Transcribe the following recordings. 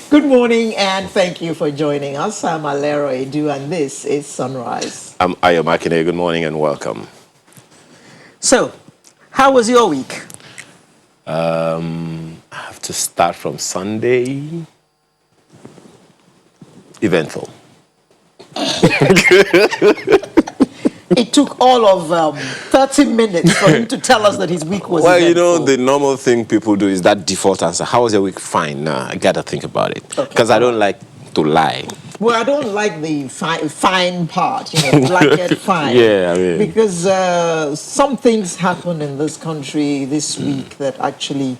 Good morning and thank you for joining us. I'm Alero Edu and this is Sunrise. I'm Ajah. Good morning and welcome. So, how was your week? I have to start from Sunday. Eventful. It took all of 30 minutes for him to tell us that his week was Well, eventful. the normal thing people do is that default answer. How was your week? Fine. Nah, I got to think about it. Because I don't like to lie. Well, I don't like the fine part, blanket fine. Yeah, I mean. Because some things happen in this country this week that actually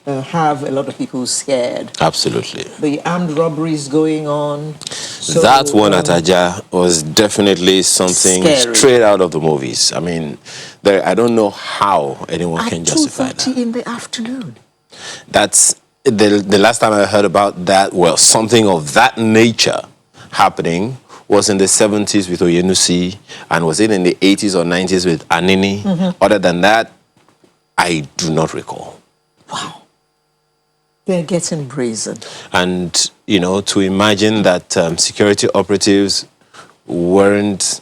have a lot of people scared. Absolutely. The armed robberies going on. So, that one at Ajah was definitely something scary. Straight out of the movies. I mean, I don't know how anyone can justify that. At 2:30 in the afternoon. That's the last time I heard about that. Well, something of that nature happening was in the 70s with Oyenusi, and was it in the 80s or 90s with Anini? Mm-hmm. Other than that, I do not recall. Wow. They're getting brazen. And, to imagine that security operatives weren't,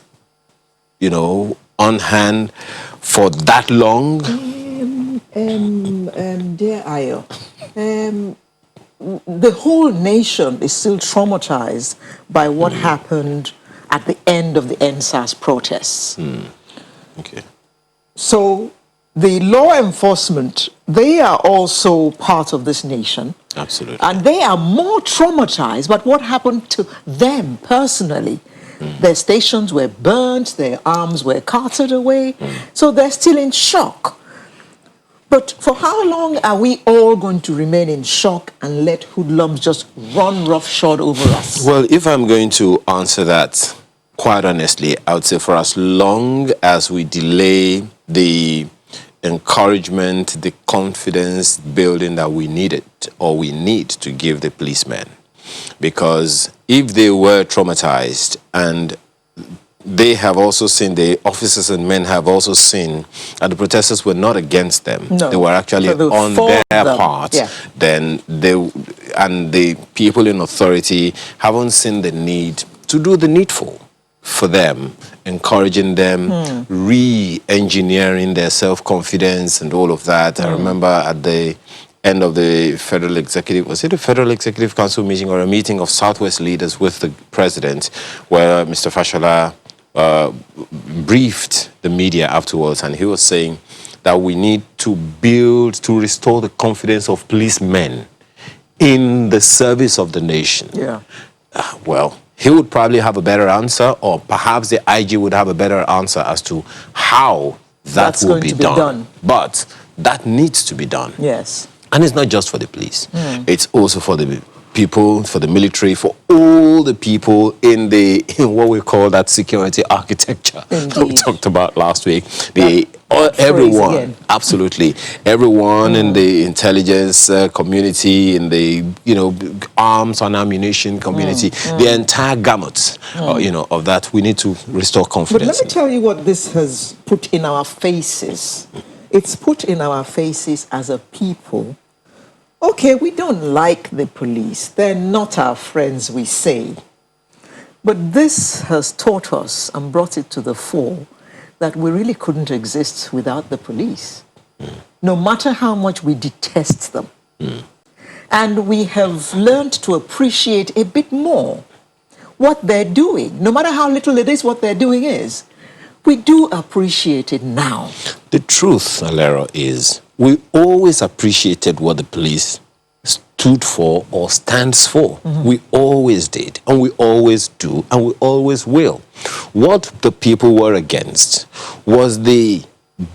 on hand for that long. Dear Ayo, the whole nation is still traumatized by what happened at the end of the NSAS protests. Okay. So the law enforcement, they are also part of this nation. Absolutely. And they are more traumatized by what happened to them personally. Their stations were burnt, their arms were carted away, so they're still in shock. But for how long are we all going to remain in shock and let hoodlums just run roughshod over us? Well, if I'm going to answer that, quite honestly, I would say for as long as we delay the encouragement, the confidence building that we needed or we need to give the policemen. Because if they were traumatized and they have also seen, the officers and men have also seen that the protesters were not against them. No, they were actually on their part. Yeah. Then the people in authority haven't seen the need to do the needful for them, encouraging them, re-engineering their self-confidence and all of that. I remember at the end of the Federal Executive, was it a Federal Executive Council meeting or a meeting of Southwest leaders with the president, where Mr. Fashola briefed the media afterwards, and he was saying that we need to restore the confidence of policemen in the service of the nation. Yeah. Well, he would probably have a better answer, or perhaps the IG would have a better answer as to how that will be done. But that needs to be done. Yes. And it's not just for the police. It's also for the people, for the military, for all the people in what we call that security architecture we talked about last week. Everyone, absolutely, everyone in the intelligence community, in the arms and ammunition community, the entire gamut, of that. We need to restore confidence. But let me tell you what this has put in our faces. It's put in our faces as a people. Okay, we don't like the police. They're not our friends, we say. But this has taught us and brought it to the fore that we really couldn't exist without the police, no matter how much we detest them. And we have learned to appreciate a bit more what they're doing, no matter how little it is what they're doing is. We do appreciate it now. The truth, Alero, is we always appreciated what the police stood for or stands for. We always did, and we always do, and we always will. What the people were against was the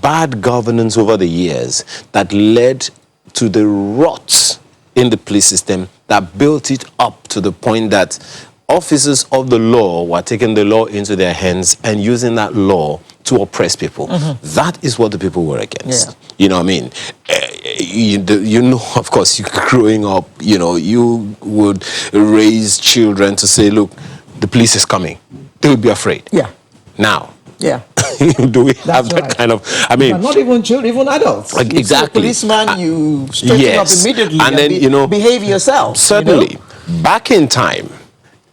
bad governance over the years that led to the rot in the police system that built it up to the point that officers of the law were taking the law into their hands and using that law to oppress people. That is what the people were against. Yeah. You know what I mean? Of course, growing up, you would raise children to say, look, the police is coming. They would be afraid. Yeah. Now, Yeah. do we have that kind of, not even children, even adults. Exactly. You see a policeman, you straighten up immediately and then, behave yourself. Certainly. Back in time,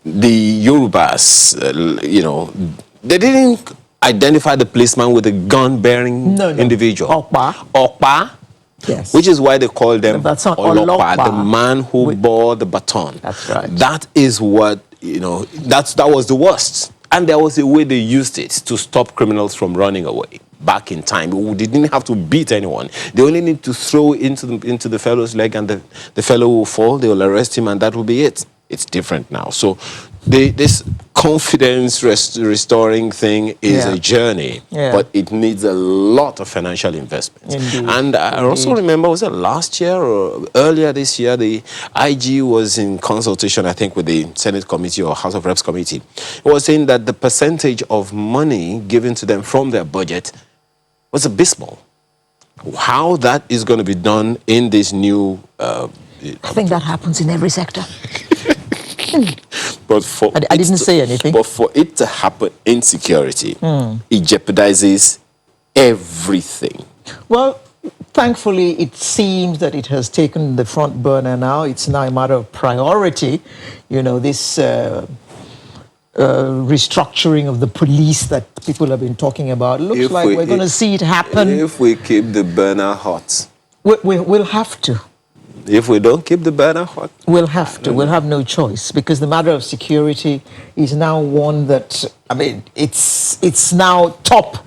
the Yorubas, they didn't identify the policeman with a gun-bearing No. individual. Okpa. Okpa. Yes. Which is why they call them That's not Olokpa, Olokpa. the man who bore the baton. That's right. That is what, that was the worst. And there was a way they used it to stop criminals from running away. Back in time, they didn't have to beat anyone. They only need to throw into the fellow's leg, and the fellow will fall. They will arrest him, and that will be it. It's different now. So this confidence restoring thing is a journey, but it needs a lot of financial investment. Indeed. And I also remember, was it last year or earlier this year, the IG was in consultation, I think, with the Senate Committee or House of Reps Committee. It was saying that the percentage of money given to them from their budget was abysmal. How that is going to be done in this new... I think that happens in every sector. But for I didn't say anything. But for it to happen in security, it jeopardizes everything. Well, thankfully, it seems that it has taken the front burner now. It's now a matter of priority. This restructuring of the police that people have been talking about. Looks like we're going to see it happen. If we keep the burner hot. We'll have to. If we don't keep the burner hot? We'll have to. We'll have no choice, because the matter of security is now one that, it's now top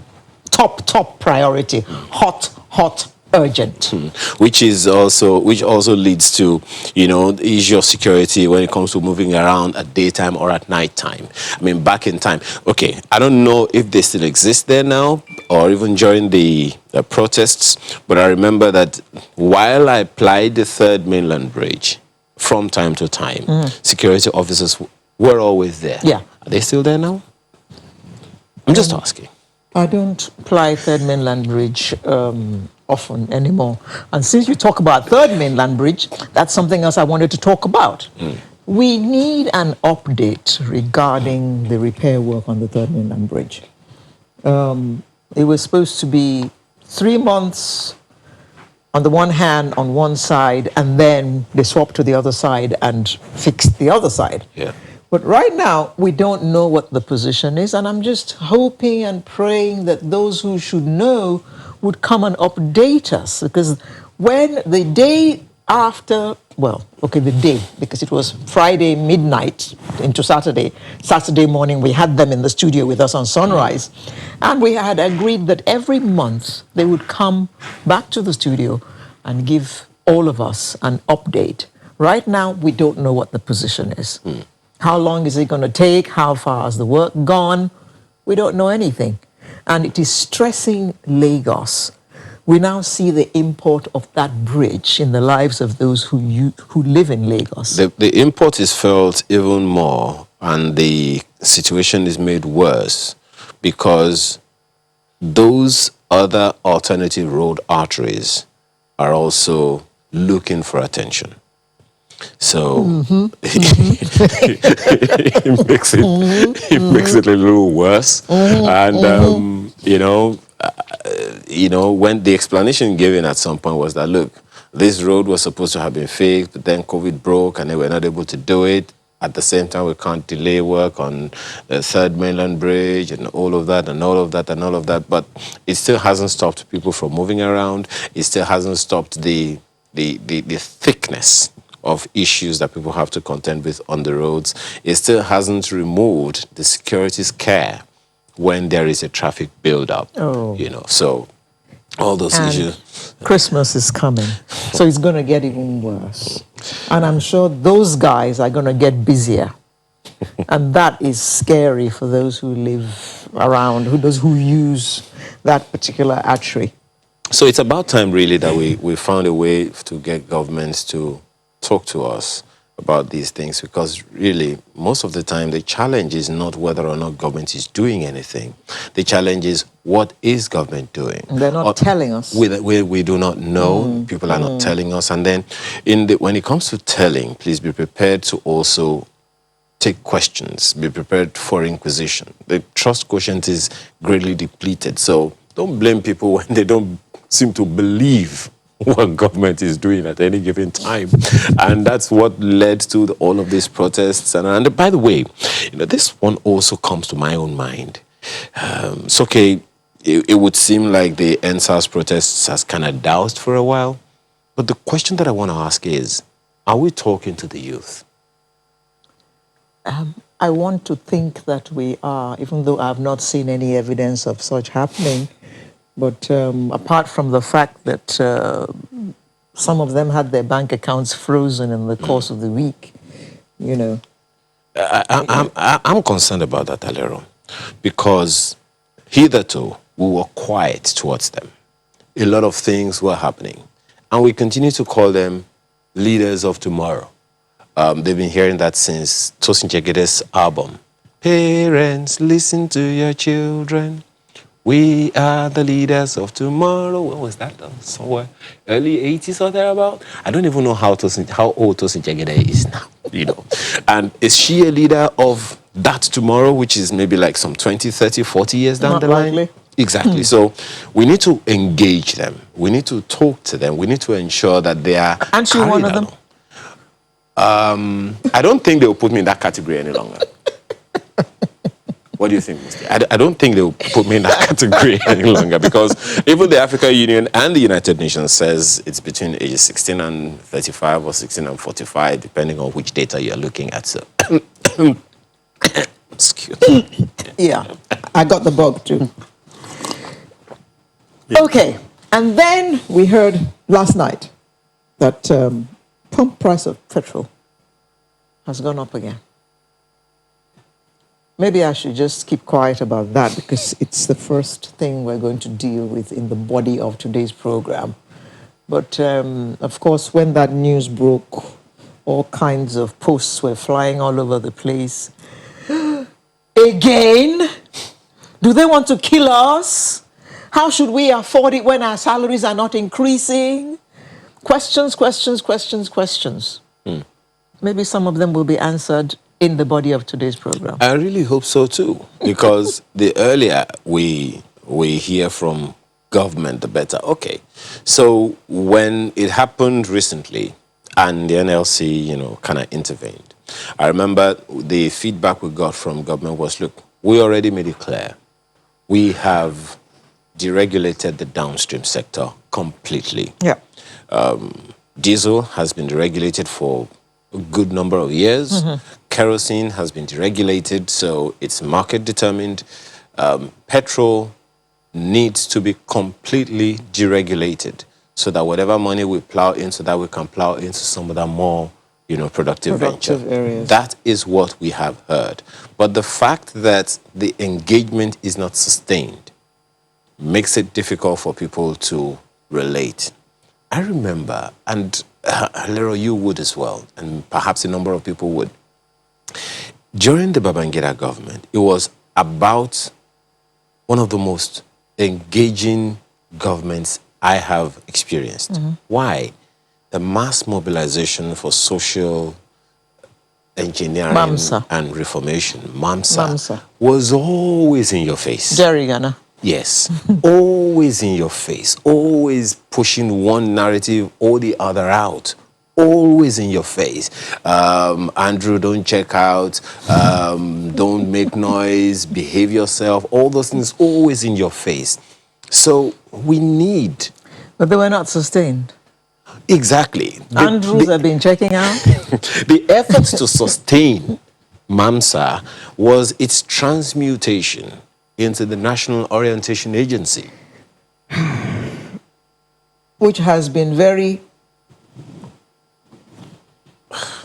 priority. Hot, urgent. Which also leads to, the issue of security when it comes to moving around at daytime or at nighttime. Back in time, okay, I don't know if they still exist there now or even during the protests, but I remember that while I plied the third mainland bridge from time to time, security officers were always there. Yeah. Are they still there now? I'm just asking. I don't ply third mainland bridge often anymore. And since you talk about third mainland bridge, that's something else I wanted to talk about. We need an update regarding the repair work on the third mainland bridge. It was supposed to be 3 months on the one hand, on one side, and then they swapped to the other side and fixed the other side. Yeah. But right now, we don't know what the position is, and I'm just hoping and praying that those who should know would come and update us, because when the day after, the day, because it was Friday midnight into Saturday morning, we had them in the studio with us on Sunrise, and we had agreed that every month they would come back to the studio and give all of us an update. Right now, we don't know what the position is. How long is it going to take? How far has the work gone? We don't know anything. And it is stressing Lagos. We now see the import of that bridge in the lives of those who live in Lagos. The import is felt even more, and the situation is made worse because those other alternative road arteries are also looking for attention. So it makes it a little worse. And when the explanation given at some point was that, look, this road was supposed to have been fixed, but then COVID broke and they were not able to do it. At the same time, we can't delay work on the third mainland bridge and all of that and all of that and all of that. But it still hasn't stopped people from moving around. It still hasn't stopped the thickness of issues that people have to contend with on the roads. It still hasn't removed the security scare when there is a traffic buildup. So all those issues. Christmas is coming, so it's going to get even worse. And I'm sure those guys are going to get busier. And that is scary for those who live around, those who use that particular artery. So it's about time, really, that we found a way to get governments to talk to us about these things, because really, most of the time, the challenge is not whether or not government is doing anything. The challenge is, what is government doing? They're not telling us. We do not know. People are not telling us. And then when it comes to telling, please be prepared to also take questions. Be prepared for inquisition. The trust quotient is greatly depleted. So don't blame people when they don't seem to believe what government is doing at any given time. And that's what led to all of these protests. And by the way, this one also comes to my own mind. It's okay, it would seem like the NSAS protests has kind of doused for a while. But the question that I want to ask is, are we talking to the youth? I want to think that we are, even though I've not seen any evidence of such happening. But apart from the fact that some of them had their bank accounts frozen in the course of the week, I'm concerned about that, Alero, because hitherto we were quiet towards them. A lot of things were happening, and we continue to call them leaders of tomorrow. They've been hearing that since Tosin Jegede's album. Parents, listen to your children. We are the leaders of tomorrow. When was that? Somewhere early 80s or thereabout. I don't even know how old Tosin Jegede is now, And is she a leader of that tomorrow, which is maybe like some 20, 30, 40 years down Not the line? likely. Exactly. So we need to engage them. We need to talk to them. We need to ensure that they are Aren't you one of them? I don't think they'll put me in that category any longer. What do you think, Musti? I don't think they'll put me in that category any longer, because even the African Union and the United Nations says it's between ages 16 and 35 or 16 and 45, depending on which data you're looking at. So, excuse me. Yeah, I got the bug too. Okay, and then we heard last night that pump price of petrol has gone up again. Maybe I should just keep quiet about that, because it's the first thing we're going to deal with in the body of today's program. But of course, when that news broke, all kinds of posts were flying all over the place. Again? Do they want to kill us? How should we afford it when our salaries are not increasing? Questions, questions, questions, questions. Maybe some of them will be answered in the body of today's program. I really hope so too, because the earlier we hear from government, the better. Okay, so when it happened recently and the NLC, kind of intervened, I remember the feedback we got from government was, look, we already made it clear. We have deregulated the downstream sector completely. Yeah. Diesel has been deregulated for a good number of years. Kerosene has been deregulated, so it's market determined. Petrol needs to be completely deregulated, so that whatever money we plow into that, we can plow into some of the more productive venture. Areas. That is what we have heard. But the fact that the engagement is not sustained makes it difficult for people to relate. I remember, and Lero, you would as well, and perhaps a number of people would. During the Babangida government, it was about one of the most engaging governments I have experienced. Why? The mass mobilization for social engineering MAMSA. and reformation, MAMSA, was always in your face. Jerry Ghana. Yes, always in your face, always pushing one narrative or the other out, always in your face. Andrew, don't check out, don't make noise, behave yourself, all those things always in your face. So we need... But they were not sustained. Exactly. Andrews have been checking out. The efforts to sustain MAMSA was its transmutation into the National Orientation Agency, Which has been very...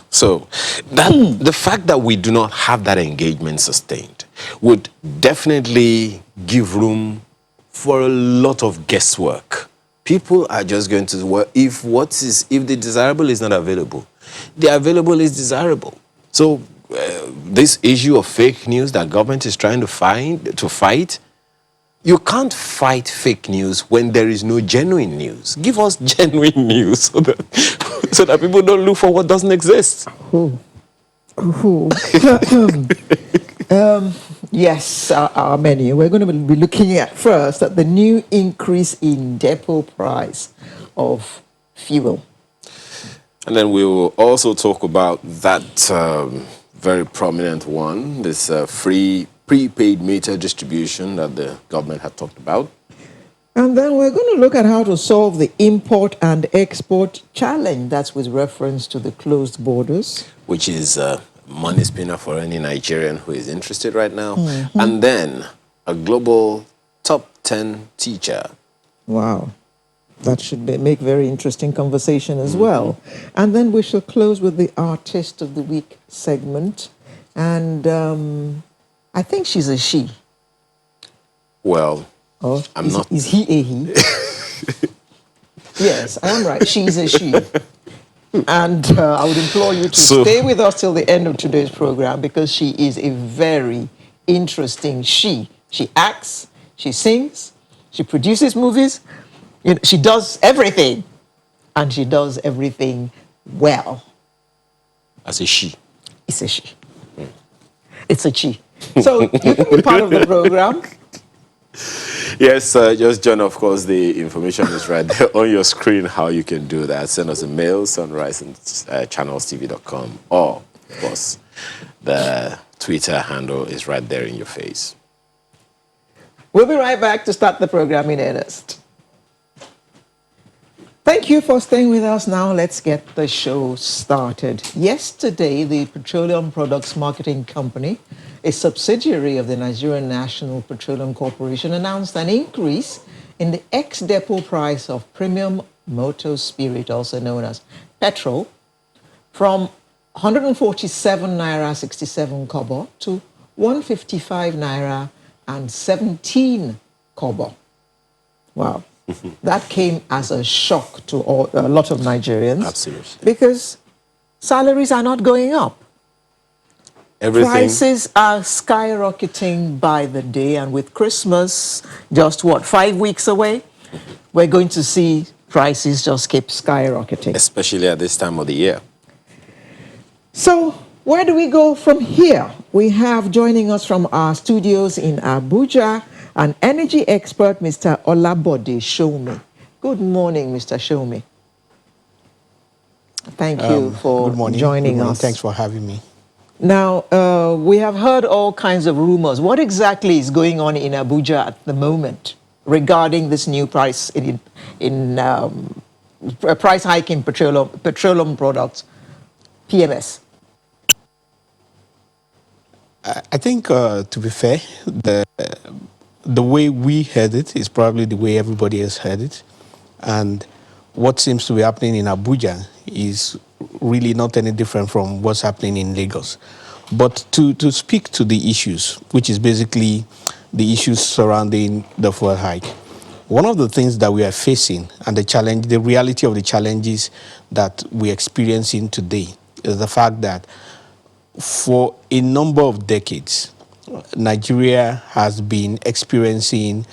So the fact that we do not have that engagement sustained would definitely give room for a lot of guesswork. People are just going to work if the desirable is not available, the available is desirable. So this issue of fake news that government is trying to fight, you can't fight fake news when there is no genuine news. Give us genuine news so that people don't look for what doesn't exist. Yes, our menu. We're going to be looking at first at the new increase in depot price of fuel. And then we will also talk about that very prominent one, this free prepaid meter distribution that the government had talked about. And then we're going to look at how to solve the import and export challenge. That's with reference to the closed borders. Which is a money spinner for any Nigerian who is interested right now. And then a global top 10 teacher. Wow. That should make very interesting conversation as well. And then we shall close with the Artist of the Week segment. And I think she's a she. Well, Oh, I'm not. Is he a he? Yes, I am right. She's a she. And I would implore you to stay with us till the end of today's program because she is a very interesting she. She acts, she sings, she produces movies, she does everything. And she does everything well. As a she. It's a she. It's a she. So you can be part of the program. Yes, just join. Of course, the information is right there on your screen how you can do that. Send us a mail, sunrise@channelstv.com, or, of course, the Twitter handle is right there in your face. We'll be right back to start the program in earnest. Thank you for staying with us. Now let's get the show started. Yesterday, the Petroleum Products Marketing Company, a subsidiary of the Nigerian National Petroleum Corporation, announced an increase in the ex-depot price of premium motor spirit, also known as petrol, from 147 naira 67 kobo to 155 naira and 17 kobo. Wow. That came as a shock to a lot of Nigerians. Absolutely. Because salaries are not going up. Everything. Prices are skyrocketing by the day, and with Christmas just 5 weeks away, we're going to see prices just keep skyrocketing. Especially at this time of the year. So where do we go from here? We have joining us from our studios in Abuja an energy expert, Mr. Olabode Shomi. Good morning, Mr. Shomi. Thank you for joining us. Thanks for having me. Now, we have heard all kinds of rumors. What exactly is going on in Abuja at the moment regarding this new price price hike in petroleum products, PMS? I think, to be fair, the way we heard it is probably the way everybody else heard it. And what seems to be happening in Abuja is really not any different from what's happening in Lagos. But to speak to the issues, which is basically the issues surrounding the fuel hike, one of the things that we are facing and the reality of the challenges that we're experiencing today is the fact that for a number of decades, Nigeria has been experiencing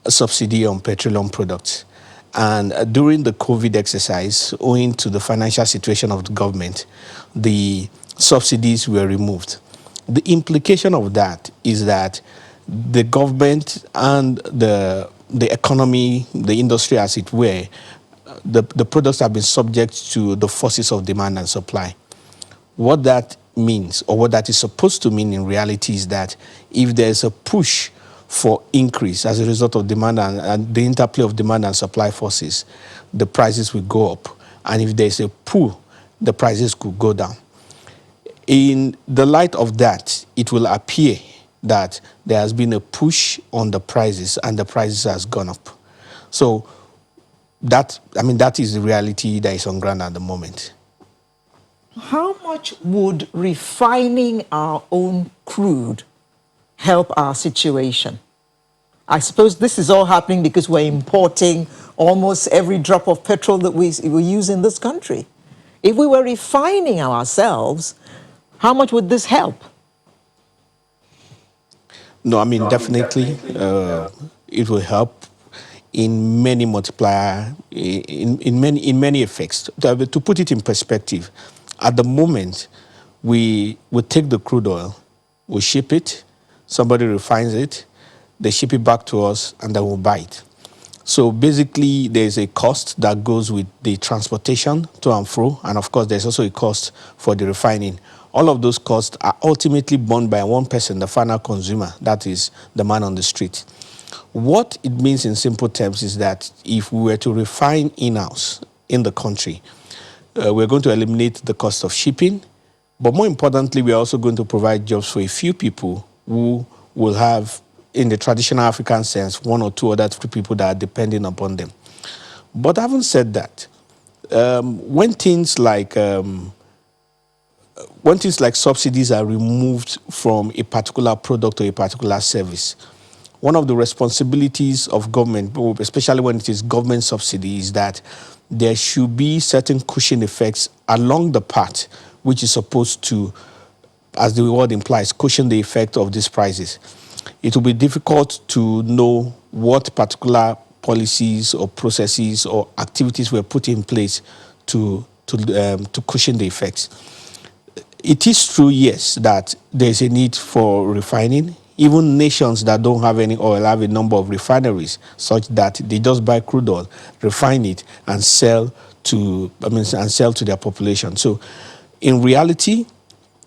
a subsidy on petroleum products. And during the COVID exercise, owing to the financial situation of the government, the subsidies were removed. The implication of that is that the government and the economy, the industry as it were, the products have been subject to the forces of demand and supply. What that means, or what that is supposed to mean in reality, is that if there's a push for increase as a result of demand and the interplay of demand and supply forces, the prices will go up. And if there's a pull, the prices could go down. In the light of that, it will appear that there has been a push on the prices and the prices has gone up. So that is the reality that is on ground at the moment. How much would refining our own crude help our situation? I suppose this is all happening because we're importing almost every drop of petrol that we use in this country. If we were refining ourselves, how much would this help? No, definitely it will help in many multiplier, in many effects. To put it in perspective, at the moment, we take the crude oil, we ship it, somebody refines it, they ship it back to us, and then we'll buy it. So basically, there's a cost that goes with the transportation to and fro, and of course, there's also a cost for the refining. All of those costs are ultimately borne by one person, the final consumer, that is the man on the street. What it means in simple terms is that if we were to refine in-house in the country, we're going to eliminate the cost of shipping, but more importantly, we're also going to provide jobs for a few people who will have, in the traditional African sense, one or two other three people that are depending upon them. But having said that, when things like subsidies are removed from a particular product or a particular service, one of the responsibilities of government, especially when it is government subsidy, is that there should be certain cushion effects along the path, which is supposed to, as the word implies, cushion the effect of these prices. It will be difficult to know what particular policies or processes or activities were put in place to cushion the effects. It is true, yes, that there's a need for refining. Even nations that don't have any oil have a number of refineries, such that they just buy crude oil, refine it, and sell to their population. So, in reality,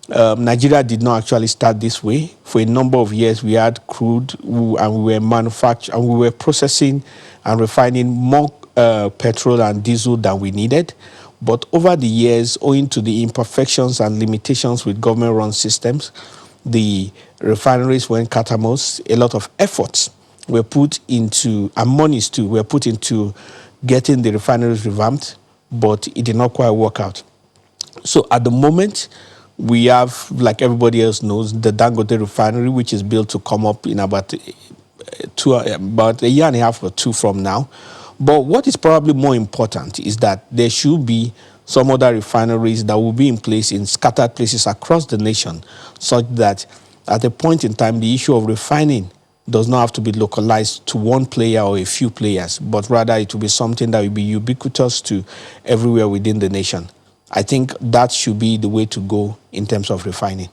Nigeria did not actually start this way. For a number of years, we had crude, and we were manufacturing, and we were processing and refining more petrol and diesel than we needed. But over the years, owing to the imperfections and limitations with government-run systems, the refineries went catamount. A lot of efforts were put into, and monies too, were put into getting the refineries revamped, but it did not quite work out. So at the moment, we have, like everybody else knows, the Dangote refinery, which is built to come up in about a year and a half or two from now. But what is probably more important is that there should be some other refineries that will be in place in scattered places across the nation, such that at a point in time, the issue of refining does not have to be localized to one player or a few players, but rather it will be something that will be ubiquitous to everywhere within the nation. I think that should be the way to go in terms of refining.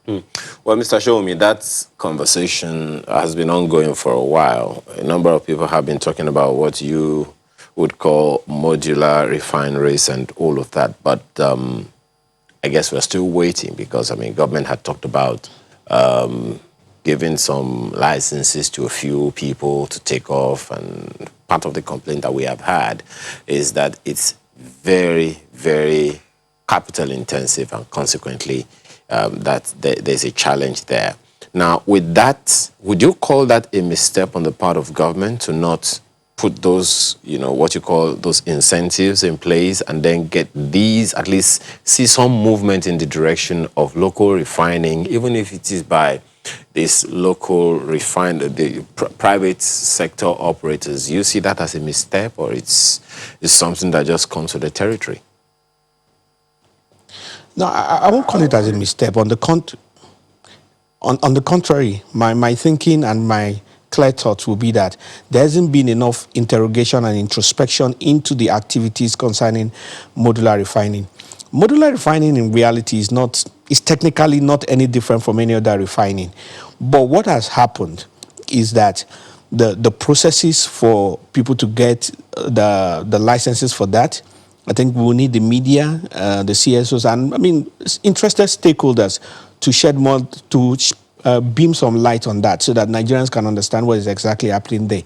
Well, Mr. Shomi, that conversation has been ongoing for a while. A number of people have been talking about what you would call modular refineries and all of that. But I guess we're still waiting because, government had talked about giving some licenses to a few people to take off. And part of the complaint that we have had is that it's very, very capital intensive, and consequently that there's a challenge there. Now, with that, would you call that a misstep on the part of government to not put those, what you call those incentives in place, and then get these, at least see some movement in the direction of local refining, even if it is by this local the private sector operators? You see that as a misstep, or it's something that just comes with the territory? No, I won't call it as a misstep. On the contrary, my thinking and my clear thoughts will be that there hasn't been enough interrogation and introspection into the activities concerning modular refining. Modular refining in reality is technically not any different from any other refining. But what has happened is that the processes for people to get the licenses for that, I think we will need the media, the CSOs, and interested stakeholders to shed more, to beam some light on that, so that Nigerians can understand what is exactly happening there.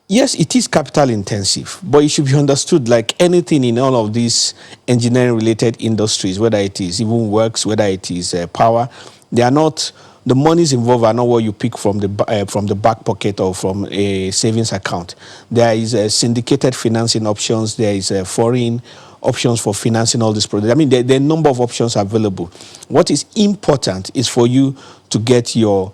Yes, it is capital intensive, but it should be understood like anything in all of these engineering related industries, whether it is even works, whether it is power, they are not, the monies involved are not what you pick from the back pocket or from a savings account. There is syndicated financing options. There is foreign options for financing all these projects. There are a number of options available. What is important is for you to get your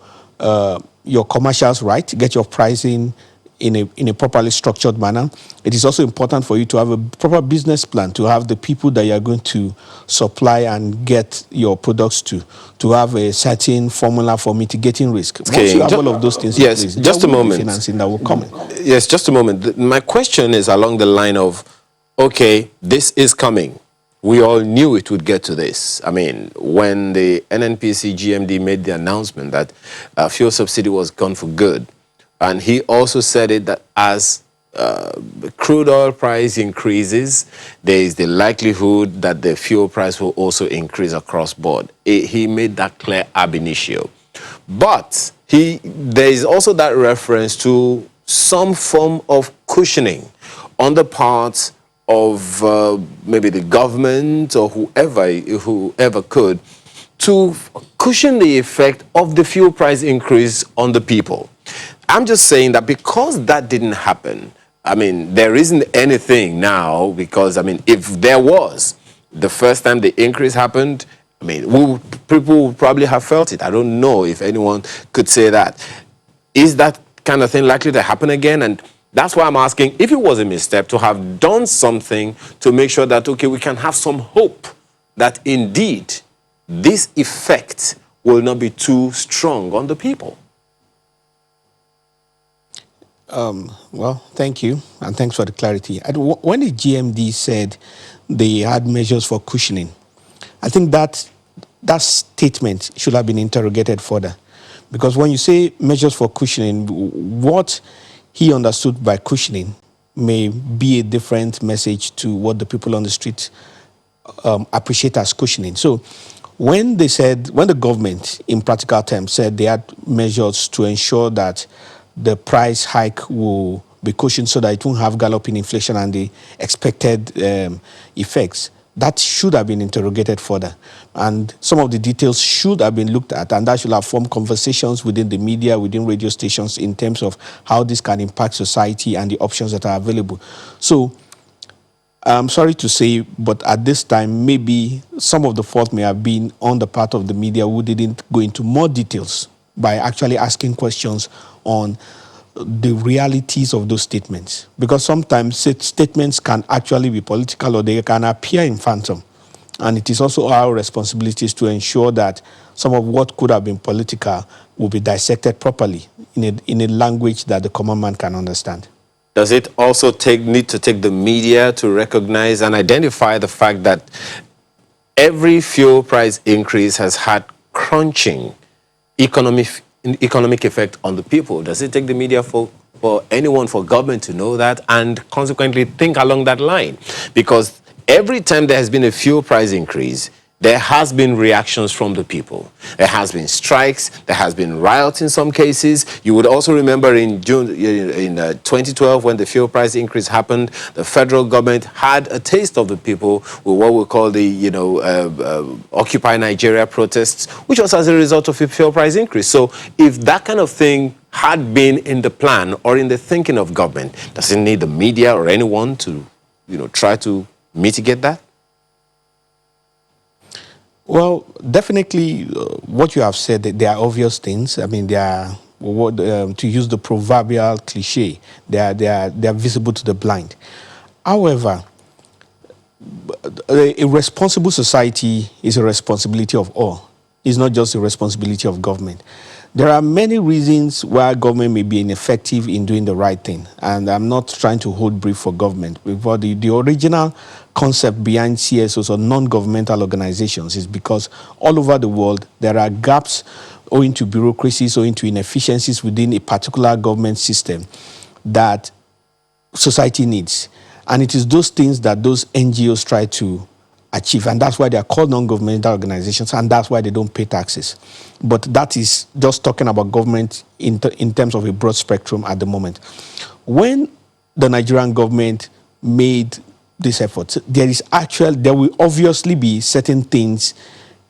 commercials right, get your pricing in a properly structured manner. It is also important for you to have a proper business plan, to have the people that you are going to supply and get your products to have a certain formula for mitigating risk. Okay. Once you have all of those things in place, just a moment. Financing that will come in. Yes, just a moment. My question is along the line of, okay, this is coming. We all knew it would get to this. When the NNPC GMD made the announcement that fuel subsidy was gone for good, and he also said it that as crude oil price increases, there is the likelihood that the fuel price will also increase across board. He made that clear ab initio. But there is also that reference to some form of cushioning on the part of maybe the government or whoever could, to cushion the effect of the fuel price increase on the people. I'm just saying that because that didn't happen, I mean, there isn't anything now, because, I mean, if there was, the first time the increase happened, I mean, people would probably have felt it. I don't know if anyone could say that. Is that kind of thing likely to happen again? And that's why I'm asking if it was a misstep to have done something to make sure that, okay, we can have some hope that indeed this effect will not be too strong on the people. Well, thank you, and thanks for the clarity. When the GMD said they had measures for cushioning, I think that statement should have been interrogated further. Because when you say measures for cushioning, what he understood by cushioning may be a different message to what the people on the street appreciate as cushioning. So when the government, in practical terms, said they had measures to ensure that the price hike will be cushioned so that it won't have galloping inflation and the expected effects, that should have been interrogated further. And some of the details should have been looked at, and that should have formed conversations within the media, within radio stations, in terms of how this can impact society and the options that are available. So I'm sorry to say, but at this time, maybe some of the fault may have been on the part of the media, who didn't go into more details by actually asking questions on the realities of those statements. Because sometimes statements can actually be political, or they can appear in phantom. And it is also our responsibilities to ensure that some of what could have been political will be dissected properly in a language that the common man can understand. Does it also need to take the media to recognize and identify the fact that every fuel price increase has had crunching economic effect on the people? Does it take the media for government to know that and consequently think along that line? Because every time there has been a fuel price increase, there has been reactions from the people. There has been strikes. There has been riots in some cases. You would also remember in 2012, when the fuel price increase happened, the federal government had a taste of the people with what we call the Occupy Nigeria protests, which was as a result of a fuel price increase. So if that kind of thing had been in the plan or in the thinking of government, does it need the media or anyone to try to mitigate that? Well, definitely what you have said, they are obvious things. I mean, they are, to use the proverbial cliche, they are visible to the blind. However, a responsible society is a responsibility of all. It's not just a responsibility of government. There are many reasons why government may be ineffective in doing the right thing. And I'm not trying to hold brief for government. But the original concept behind CSOs or non-governmental organizations is because all over the world, there are gaps owing to bureaucracies, owing to inefficiencies within a particular government system that society needs. And it is those things that those NGOs try to achieve, and that's why they are called non-governmental organizations, and that's why they don't pay taxes. But that is just talking about government in terms of a broad spectrum at the moment. When the Nigerian government made this effort, there will obviously be certain things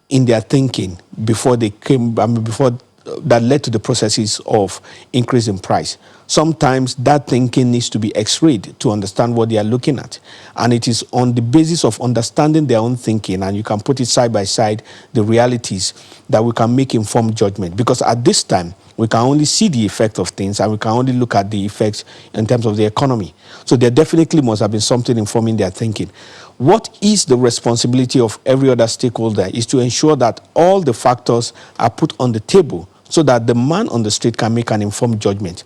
in their thinking before that led to the processes of increase in price. Sometimes that thinking needs to be x-rayed to understand what they are looking at. And it is on the basis of understanding their own thinking, and you can put it side by side, the realities, that we can make informed judgment. Because at this time, we can only see the effect of things, and we can only look at the effects in terms of the economy. So there definitely must have been something informing their thinking. What is the responsibility of every other stakeholder is to ensure that all the factors are put on the table so that the man on the street can make an informed judgment.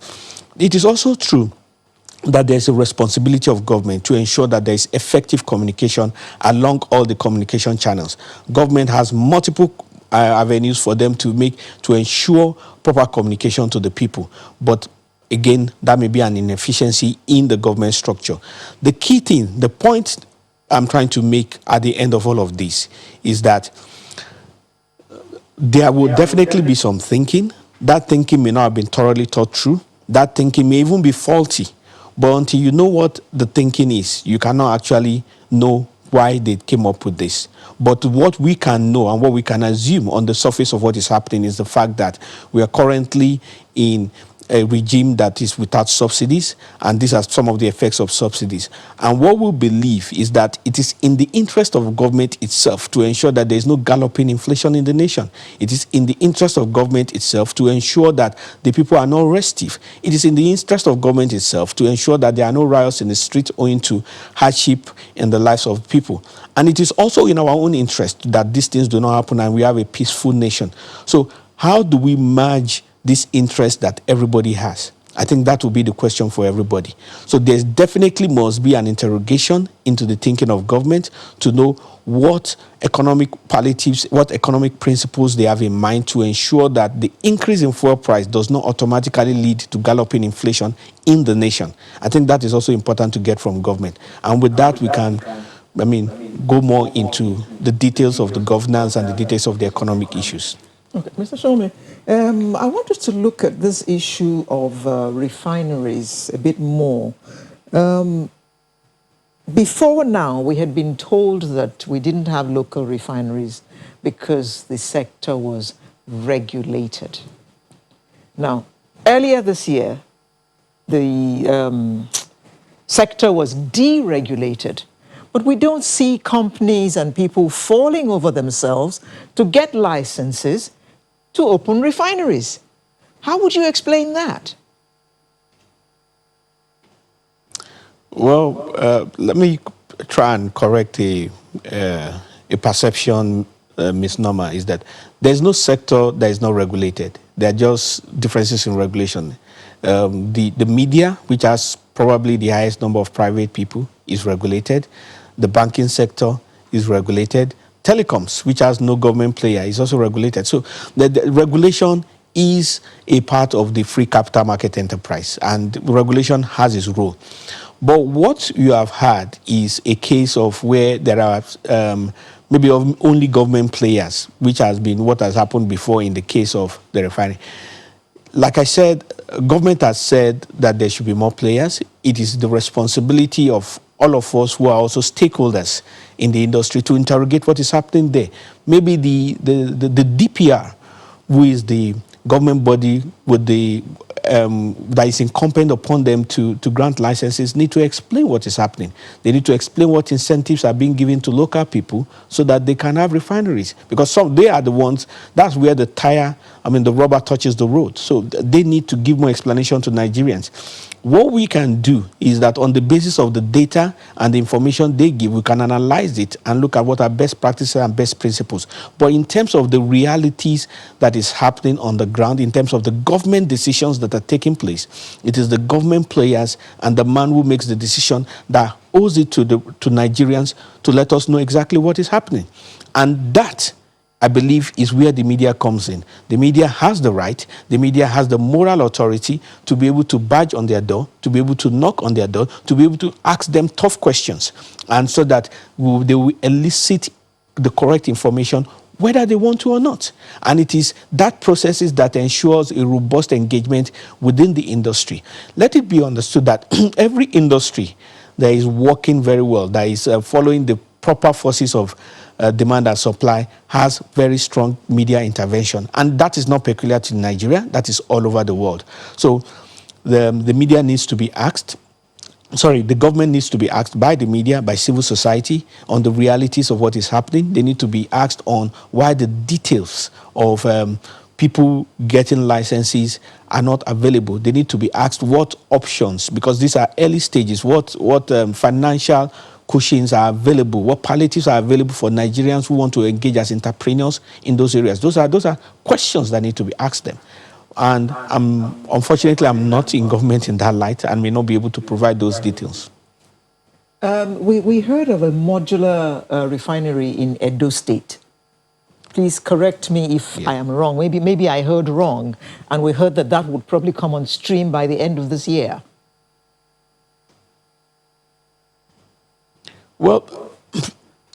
It is also true that there's a responsibility of government to ensure that there is effective communication along all the communication channels. Government has multiple avenues for them to ensure proper communication to the people. But again, that may be an inefficiency in the government structure. The key thing, the point I'm trying to make at the end of all of this is that there will definitely be some thinking. That thinking may not have been thoroughly thought through. That thinking may even be faulty. But until you know what the thinking is, you cannot actually know why they came up with this. But what we can know and what we can assume on the surface of what is happening is the fact that we are currently in a regime that is without subsidies, and these are some of the effects of subsidies. And what we believe is that it is in the interest of government itself to ensure that there is no galloping inflation in the nation. It is in the interest of government itself to ensure that the people are not restive. It is in the interest of government itself to ensure that there are no riots in the street owing to hardship in the lives of people. And it is also in our own interest that these things do not happen and we have a peaceful nation. So how do we merge this interest that everybody has? I think that will be the question for everybody. So there's definitely must be an interrogation into the thinking of government to know what economic palliatives, what economic principles they have in mind to ensure that the increase in fuel price does not automatically lead to galloping inflation in the nation. I think that is also important to get from government. And with that, we can, go more into the details of the governance and the details of the economic issues. Okay, Mr. Shome, I want us to look at this issue of refineries a bit more. Before now, we had been told that we didn't have local refineries because the sector was regulated. Now, earlier this year, the sector was deregulated, but we don't see companies and people falling over themselves to get licenses to open refineries. How would you explain that? Well, let me try and correct a perception misnomer, is that there's no sector that is not regulated. There are just differences in regulation. The media, which has probably the highest number of private people, is regulated. The banking sector is regulated. Telecoms, which has no government player, is also regulated. So the regulation is a part of the free capital market enterprise, and regulation has its role. But what you have had is a case of where there are maybe only government players, which has been what has happened before in the case of the refinery. Like I said, government has said that there should be more players. It is the responsibility of all of us who are also stakeholders in the industry to interrogate what is happening there. Maybe the DPR, who is the government body with the that is incumbent upon them to grant licenses, need to explain what is happening. They need to explain what incentives are being given to local people so that they can have refineries. Because they are the ones, that's where the the rubber touches the road. So they need to give more explanation to Nigerians. What we can do is that on the basis of the data and the information they give, we can analyze it and look at what are best practices and best principles. But in terms of the realities that is happening on the ground, in terms of the government decisions that are taking place, it is the government players and the man who makes the decision that owes it to Nigerians to let us know exactly what is happening. And that, I believe, is where the media comes in. The media has the right, the media has the moral authority to be able to badge on their door, to be able to knock on their door, to be able to ask them tough questions, and so that they will elicit the correct information whether they want to or not. And it is that process that ensures a robust engagement within the industry. Let it be understood that every industry that is working very well, that is following the proper forces of demand and supply, has very strong media intervention. And that is not peculiar to Nigeria, that is all over the world. So the media needs to be asked, the government needs to be asked by the media, by civil society, on the realities of what is happening. They need to be asked on why the details of people getting licenses are not available. They need to be asked what options, because these are early stages, what financial cushions are available, what palliatives are available for Nigerians who want to engage as entrepreneurs in those areas. Those are questions that need to be asked them. And unfortunately, I'm not in government in that light and may not be able to provide those details. We heard of a modular refinery in Edo State. please correct me if Yeah. I am wrong. Maybe I heard wrong, and we heard that that would probably come on stream by the end of this year. Well,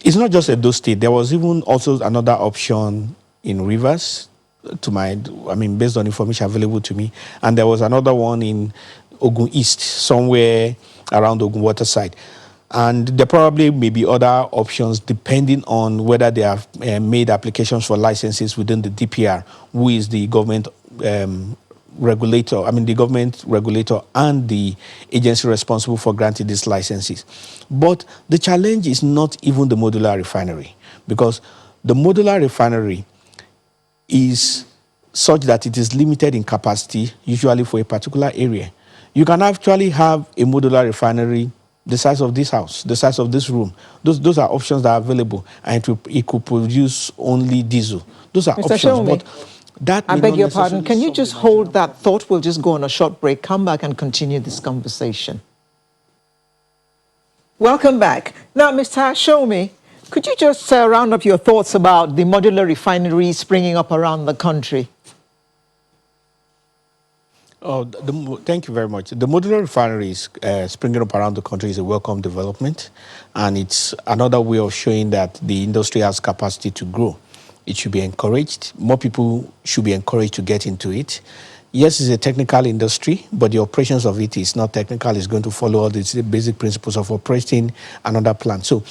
it's not just Edo State. There was even also another option in Rivers, based on information available to me. And there was another one in Ogun East, somewhere around Ogun Waterside. And there probably may be other options depending on whether they have made applications for licenses within the DPR, who is the government the government regulator and the agency responsible for granting these licenses. But the challenge is not even the modular refinery, because the modular refinery is such that it is limited in capacity, usually for a particular area. You can actually have a modular refinery the size of this house, the size of this room. Those are options that are available, and it could produce only diesel. Those are Mr. options, Shomi, but that I may beg not your pardon. necessarily Can you solve just the hold Nigerian that thought? We'll just go on a short break, come back and continue this conversation. Welcome back. Now, Mr. Shomi, could you just round up your thoughts about the modular refineries springing up around the country? Thank you very much. The modular refineries springing up around the country is a welcome development, and it's another way of showing that the industry has capacity to grow. It should be encouraged. More people should be encouraged to get into it. Yes, it's a technical industry, but the operations of it is not technical. It's going to follow all the basic principles of operating another plant. So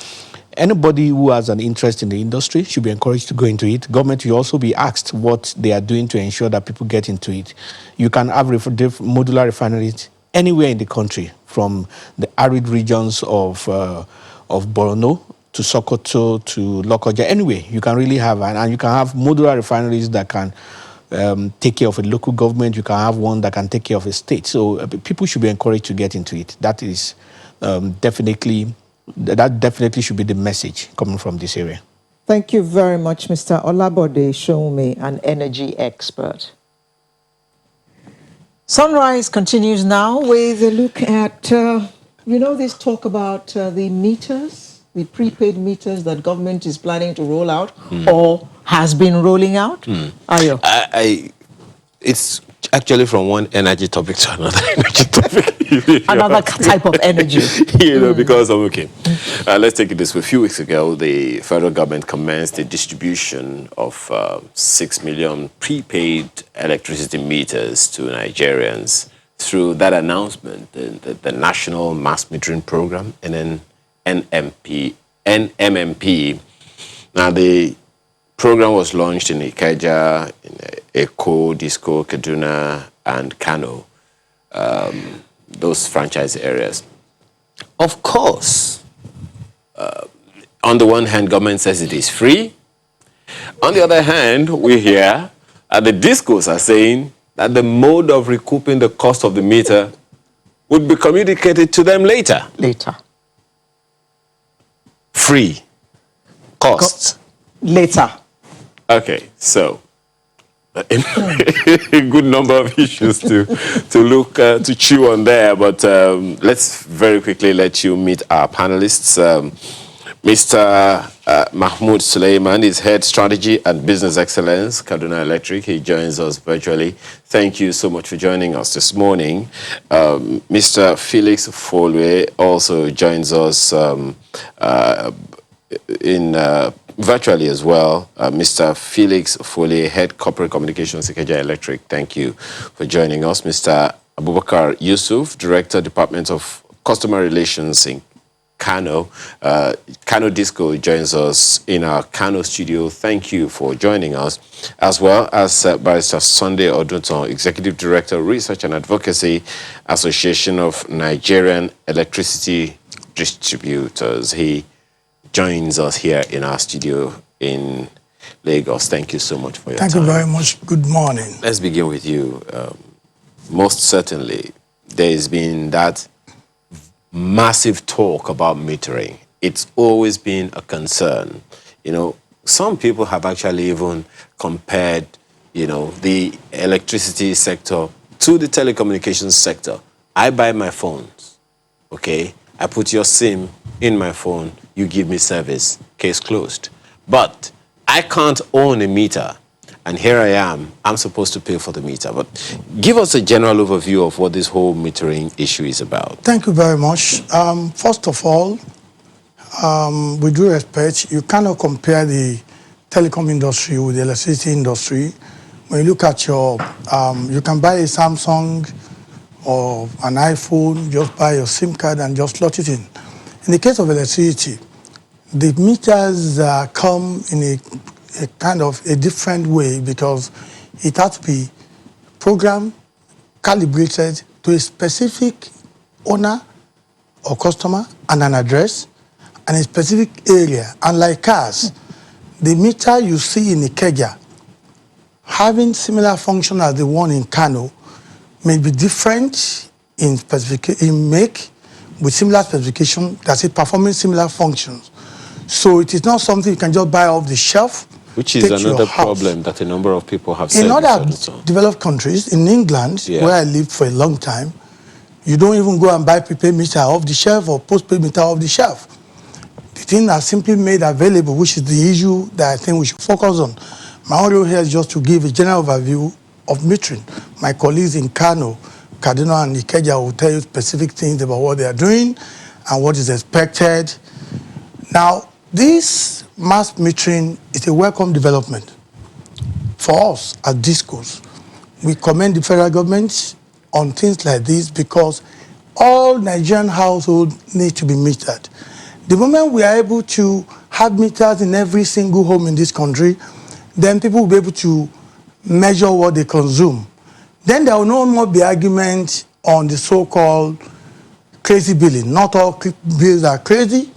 anybody who has an interest in the industry should be encouraged to go into it. Government will also be asked what they are doing to ensure that people get into it. You can have modular refineries anywhere in the country, from the arid regions of Borno to Sokoto to Lokoja. Anyway, you can really have, and you can have modular refineries that can take care of a local government. You can have one that can take care of a state. So people should be encouraged to get into it. That is definitely should be the message coming from this area. Thank you very much, Mr. Olabode Shomi, an energy expert. Sunrise continues now with a look at, this talk about the meters, the prepaid meters that government is planning to roll out or has been rolling out. Ayo. It's actually from one energy topic to another energy topic. Another type of energy. Because let's take it this way. A few weeks ago, the federal government commenced the distribution of 6 million prepaid electricity meters to Nigerians through that announcement, the National Mass Metering Program, and then NMMP. Now, the program was launched in Ajah, in Eko Disco, Kaduna, and Kano, those franchise areas. Of course, on the one hand, government says it is free. On the other hand, we hear the discos are saying that the mode of recouping the cost of the meter would be communicated to them later. Free. Costs. Later. Okay, so a good number of issues to chew on there, but let's very quickly let you meet our panelists. Mr. Mahmoud Suleiman is Head Strategy and Business Excellence, Kaduna Electric. He joins us virtually. Thank you so much for joining us this morning. Mr. Felix Folwe also joins us virtually as well. Mr. Felix Folwe, Head Corporate Communications, Eko Electric. Thank you for joining us. Mr. Abubakar Yusuf, Director, Department of Customer Relations in Kano. Kano Disco joins us in our Kano studio. Thank you for joining us, as well as Barrister Sunday Odunton, Executive Director, Research and Advocacy, Association of Nigerian Electricity Distributors. He joins us here in our studio in Lagos. Thank you so much for your time. Thank you very much. Good morning. Let's begin with you. Most certainly, there's been that massive talk about metering. It's always been a concern. Some people have actually even compared, the electricity sector to the telecommunications sector. I buy my phones, okay? I put your SIM in my phone, you give me service, case closed. But I can't own a meter, and here I am, I'm supposed to pay for the meter. But give us a general overview of what this whole metering issue is about. Thank you very much. First of all, with due respect, you cannot compare the telecom industry with the electricity industry. When you look at your, you can buy a Samsung or an iPhone, just buy your SIM card and just slot it in. In the case of electricity, the meters come in a kind of a different way because it has to be programmed, calibrated to a specific owner or customer and an address and a specific area. And like cars, the meter you see in Ikeja having similar function as the one in Kano may be different in make with similar specification, that's it, performing similar functions. So it is not something you can just buy off the shelf. Which is another problem that a number of people have said. In other developed countries, in England, where I lived for a long time, you don't even go and buy prepaid meter off the shelf or postpaid meter off the shelf. The thing are simply made available, which is the issue that I think we should focus on. My own role here is just to give a general overview of metering. My colleagues in Kano, Kaduna and Ikeja will tell you specific things about what they are doing and what is expected. Now, this mass metering is a welcome development for us as discos. We commend the federal government on things like this because all Nigerian households need to be metered. The moment we are able to have meters in every single home in this country, then people will be able to measure what they consume. Then there will no more be argument on the so-called crazy billing. Not all bills are crazy.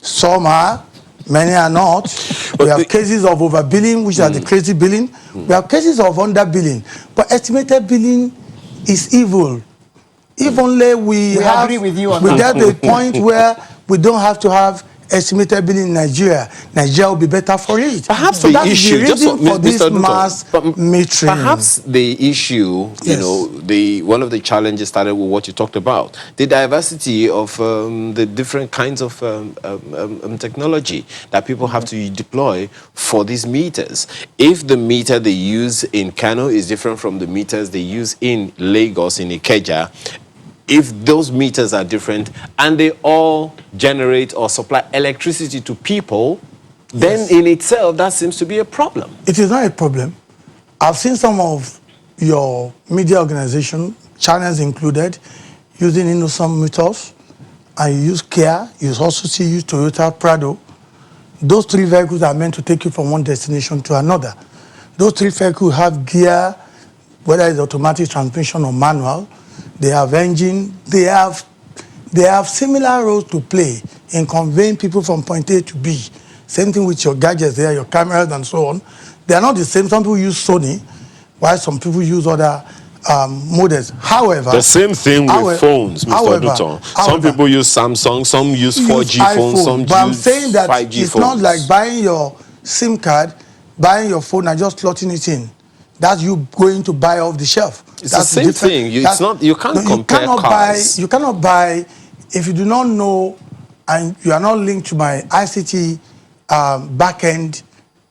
Some are, many are not. We have cases of overbilling, which are the crazy billing. We have cases of underbilling. But estimated billing is evil. If only we agree with you on we that. get to a point where we don't have to have estimated billing in Nigeria. Nigeria will be better for it. Perhaps so the that's issue, the reason for this mass metering. Perhaps the issue, you know, one of the challenges started with what you talked about, the diversity of the different kinds of technology that people have to deploy for these meters. If the meter they use in Kano is different from the meters they use in Lagos, in Ikeja, if those meters are different and they all generate or supply electricity to people, then in itself that seems to be a problem. It is not a problem. I've seen some of your media organization, channels included, using innocent meters, and you use Kia, you also see use Toyota Prado. Those three vehicles are meant to take you from one destination to another. Those three vehicles have gear, whether it's automatic transmission or manual. They have engine. They have similar roles to play in conveying people from point A to B. Same thing with your gadgets there, your cameras and so on. They are not the same. Some people use Sony, while some people use other models. However, the same thing with phones, Mr. Duton. Some people use Samsung, some use 4G phones, some but I'm use saying that 5G it's phones. not like buying your SIM card, buying your phone and just slotting it in. That's you going to buy off the shelf. It's the same thing. You can't compare cars. You cannot buy if you do not know and you are not linked to my ICT back-end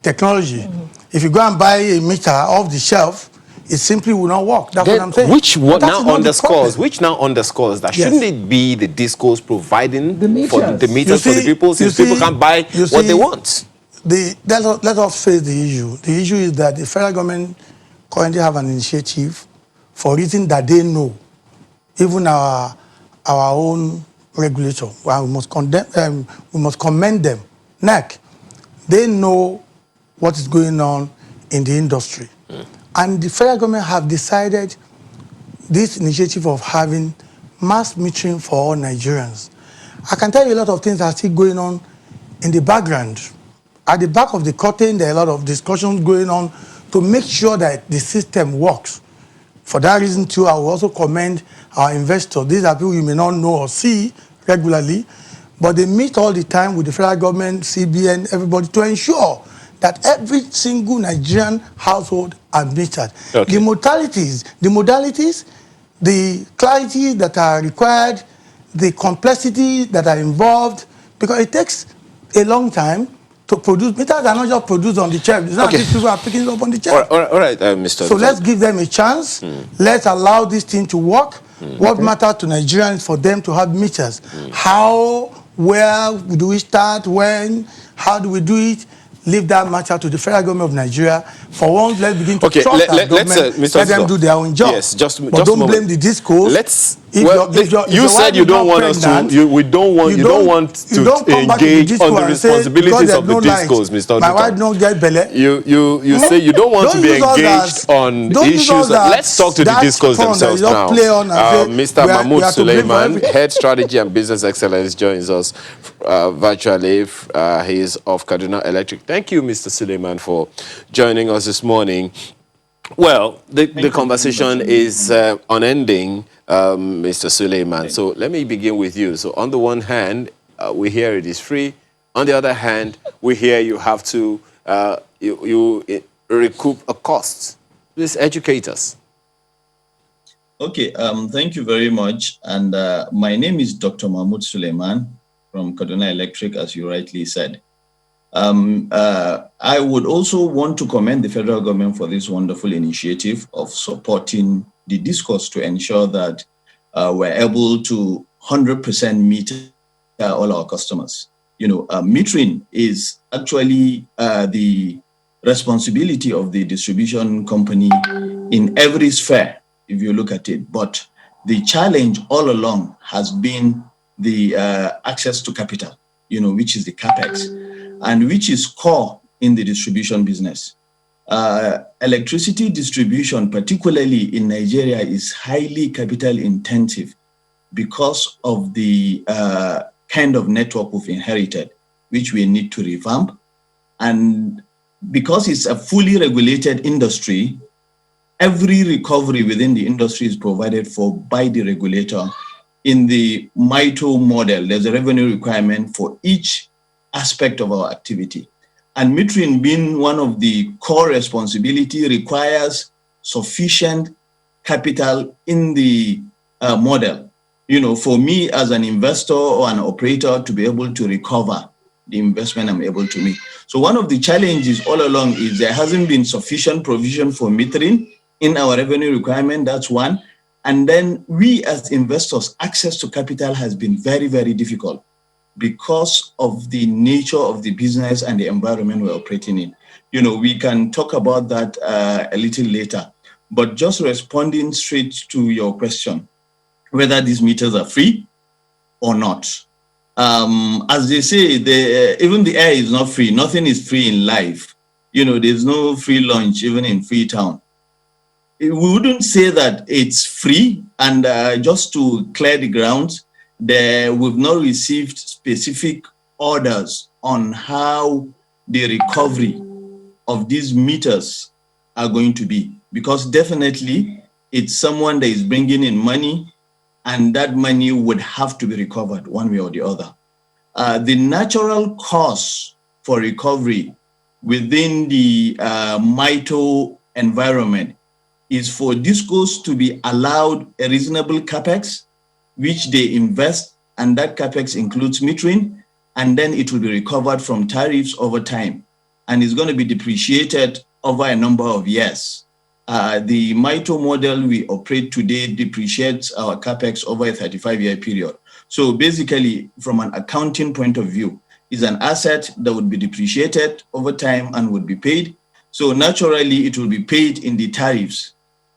technology. If you go and buy a meter off the shelf, it simply will not work. That's what I'm saying. Which now underscores that shouldn't it be the discos providing the meters for the people, since people can buy what they want? Let us face the issue. The issue is that the federal government currently have an initiative for reasons that they know. Even our own regulator, well, we must commend them. NEC, they know what is going on in the industry. And the federal government have decided this initiative of having mass metering for all Nigerians. I can tell you a lot of things are still going on in the background. At the back of the curtain, there are a lot of discussions going on to make sure that the system works. For that reason, too, I will also commend our investors. These are people you may not know or see regularly, but they meet all the time with the federal government, CBN, everybody, to ensure that every single Nigerian household are metered. Okay. The modalities, the clarity that are required, the complexity that are involved, because it takes a long time to produce. Meters are not just produced on the shelf. It's not these people are picking it up on the shelf. All right, Mr. So let's give them a chance. Let's allow this thing to work. What matters to Nigerians is for them to have meters. How, where do we start, when, how do we do it? Leave that matter to the federal government of Nigeria. For once, let's begin to trust our government. Let them do their own job. Yes, just don't blame the discos. You said you don't want us to. We don't want. You don't want to engage on the responsibilities of the discos, Mr. My wife don't get belly. You say you don't want to be engaged on issues. Let's talk to the discos themselves now. Mr. Mahmoud Suleiman, Head Strategy and Business Excellence, joins us virtually. He is of Kaduna Electric. Thank you, Mr. Suleiman, for joining us this morning. Well, the conversation is unending, Mr. Suleiman. So let me begin with you. So on the one hand, we hear it is free. On the other hand, we hear you have to you recoup a cost. Please educate us. Okay, thank you very much. And my name is Dr. Mahmoud Suleiman from Kaduna Electric, as you rightly said. I would also want to commend the federal government for this wonderful initiative of supporting the discourse to ensure that we're able to 100% meet all our customers. You know, metering is actually the responsibility of the distribution company in every sphere, if you look at it. But the challenge all along has been the access to capital, you know, which is the capex, and which is core in the distribution business. Electricity distribution, particularly in Nigeria, is highly capital intensive because of the kind of network we've inherited, which we need to revamp. And because it's a fully regulated industry, every recovery within the industry is provided for by the regulator. In the MITO model, there's a revenue requirement for each aspect of our activity. And metering, being one of the core responsibility, requires sufficient capital in the model. You know, for me as an investor or an operator to be able to recover the investment I'm able to make. So one of the challenges all along is there hasn't been sufficient provision for metering in our revenue requirement. That's one. And then we as investors, access to capital has been very, very difficult because of the nature of the business and the environment we're operating in. You know, we can talk about that a little later, but just responding straight to your question, whether these meters are free or not. As they say, even the air is not free. Nothing is free in life. You know, there's no free lunch, even in Freetown. We wouldn't say that it's free. And just to clear the grounds, we've not received specific orders on how the recovery of these meters are going to be. Because definitely it's someone that is bringing in money, and that money would have to be recovered one way or the other. The natural cost for recovery within the MITO environment is for discos to be allowed a reasonable capex, which they invest, and that capex includes metering, and then it will be recovered from tariffs over time, and it's going to be depreciated over a number of years. The MITO model we operate today depreciates our capex over a 35-year period. So basically, from an accounting point of view, is an asset that would be depreciated over time and would be paid. So naturally, it will be paid in the tariffs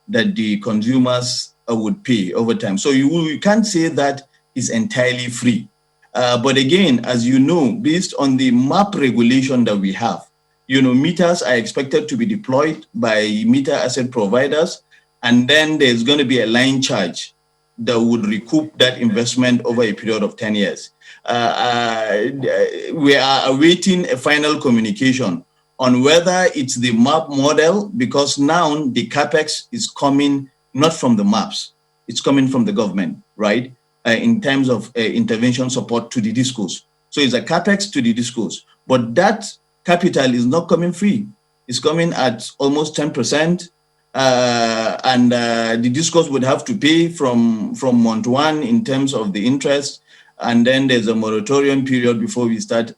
that the consumers would pay over time. So you can't say that is entirely free. But again, as you know, based on the MAP regulation that we have, you know, meters are expected to be deployed by meter asset providers, and then there's going to be a line charge that would recoup that investment over a period of 10 years. We are awaiting a final communication on whether it's the MAP model, because now the capex is coming not from the MAPs, it's coming from the government, right? In terms of intervention support to the discos. So it's a capex to the discos, but that capital is not coming free. It's coming at almost 10%, and the discos would have to pay from month one in terms of the interest, and then there's a moratorium period before we start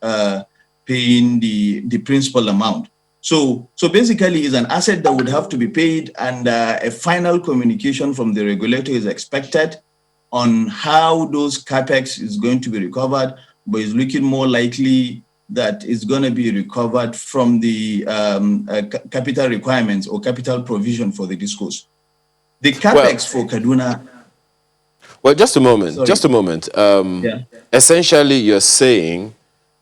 paying the principal amount. So basically, it's an asset that would have to be paid, and a final communication from the regulator is expected on how those capex is going to be recovered, but it's looking more likely that it's going to be recovered from the capital requirements or capital provision for the discos. The capex for Kaduna. Well, just a moment. Sorry. Just a moment. Essentially, you're saying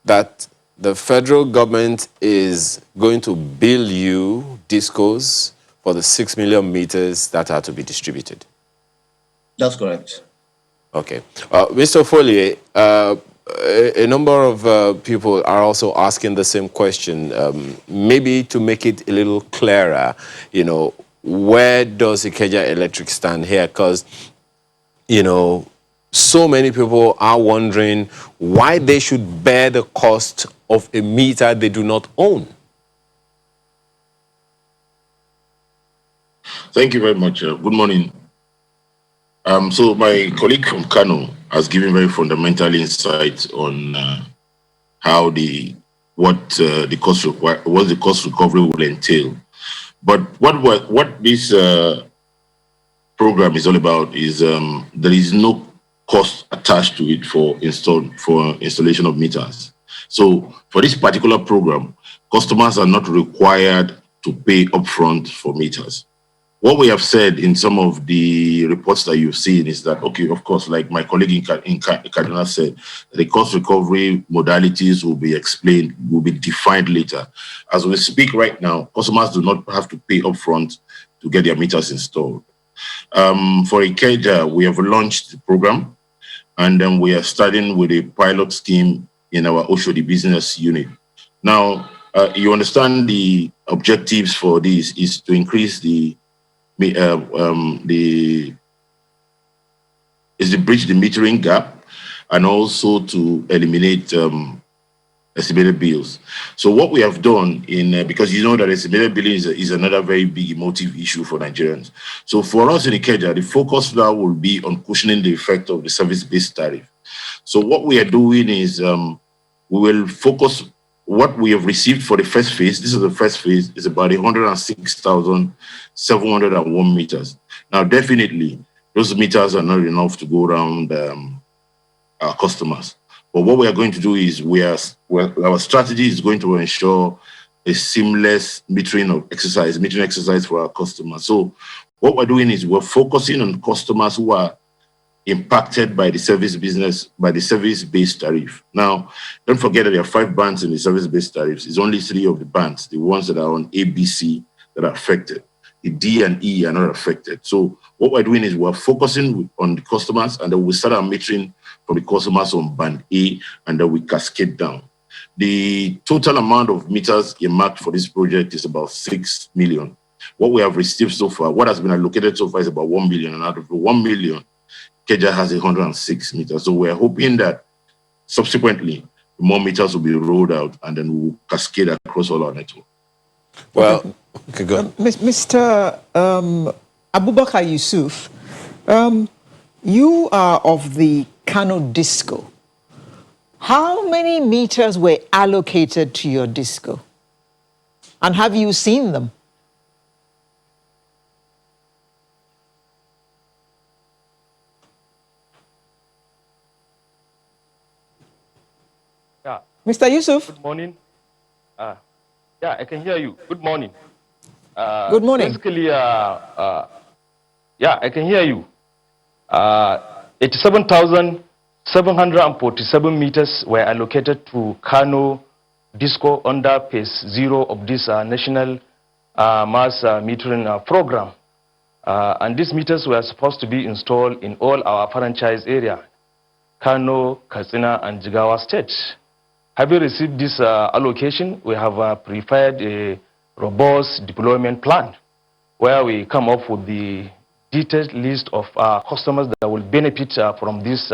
that the federal government is going to bill you discos for the 6 million meters that are to be distributed. That's correct. Okay. Mr. Follier, a number of people are also asking the same question. Maybe to make it a little clearer, you know, where does Ikeja Electric stand here? Because, you know, so many people are wondering why they should bear the cost of a meter they do not own. Thank you very much. Good morning. So my colleague from Kano has given very fundamental insight on how what the cost recovery will entail. But what this program is all about is there is no cost attached to it for installation of meters. So for this particular program, customers are not required to pay upfront for meters. What we have said in some of the reports that you've seen is that, okay, of course, like my colleague in Kaduna said, the cost recovery modalities will be explained, will be defined later. As we speak right now, customers do not have to pay upfront to get their meters installed. For Ikeja, we have launched the program, and then we are starting with a pilot scheme in our Oshodi business unit. Now, you understand the objectives for this is to increase to bridge the metering gap, and also to eliminate estimated bills. So what we have done because you know that estimated billing is another very big emotive issue for Nigerians. So for us in Ikeja, the focus now will be on cushioning the effect of the service-based tariff. So what we are doing is we will focus what we have received for the first phase. This is the first phase, is about 106,701 meters. Now, definitely, those meters are not enough to go around our customers. But what we are going to do is our strategy is going to ensure a seamless metering exercise for our customers. So what we're doing is we're focusing on customers who are impacted by the service-based tariff. Now, don't forget that there are 5 bands in the service-based tariffs. It's only 3 of the bands, the ones that are on A, B, C, that are affected. The D and E are not affected. So what we're doing is we're focusing on the customers, and then we start our metering for the customers on band A, and then we cascade down. The total amount of meters earmarked for this project is about 6 million. What we have received so far, what has been allocated so far is about 1 million, and out of the 1 million, Ikeja has 106 meters. So we're hoping that subsequently more meters will be rolled out, and then we'll cascade across all our network. Well, okay, go ahead. Mr. Abubakar Yusuf, you are of the Kano Disco. How many meters were allocated to your disco? And have you seen them? Yeah. Mr. Yusuf? Good morning. Yeah, I can hear you. Good morning. Good morning. Basically, yeah, I can hear you. 87,747 meters were allocated to Kano Disco under phase 0 of this national mass metering program. And these meters were supposed to be installed in all our franchise area, Kano, Katsina, and Jigawa states. Having received this allocation, we have prepared a robust deployment plan where we come up with the detailed list of customers that will benefit from these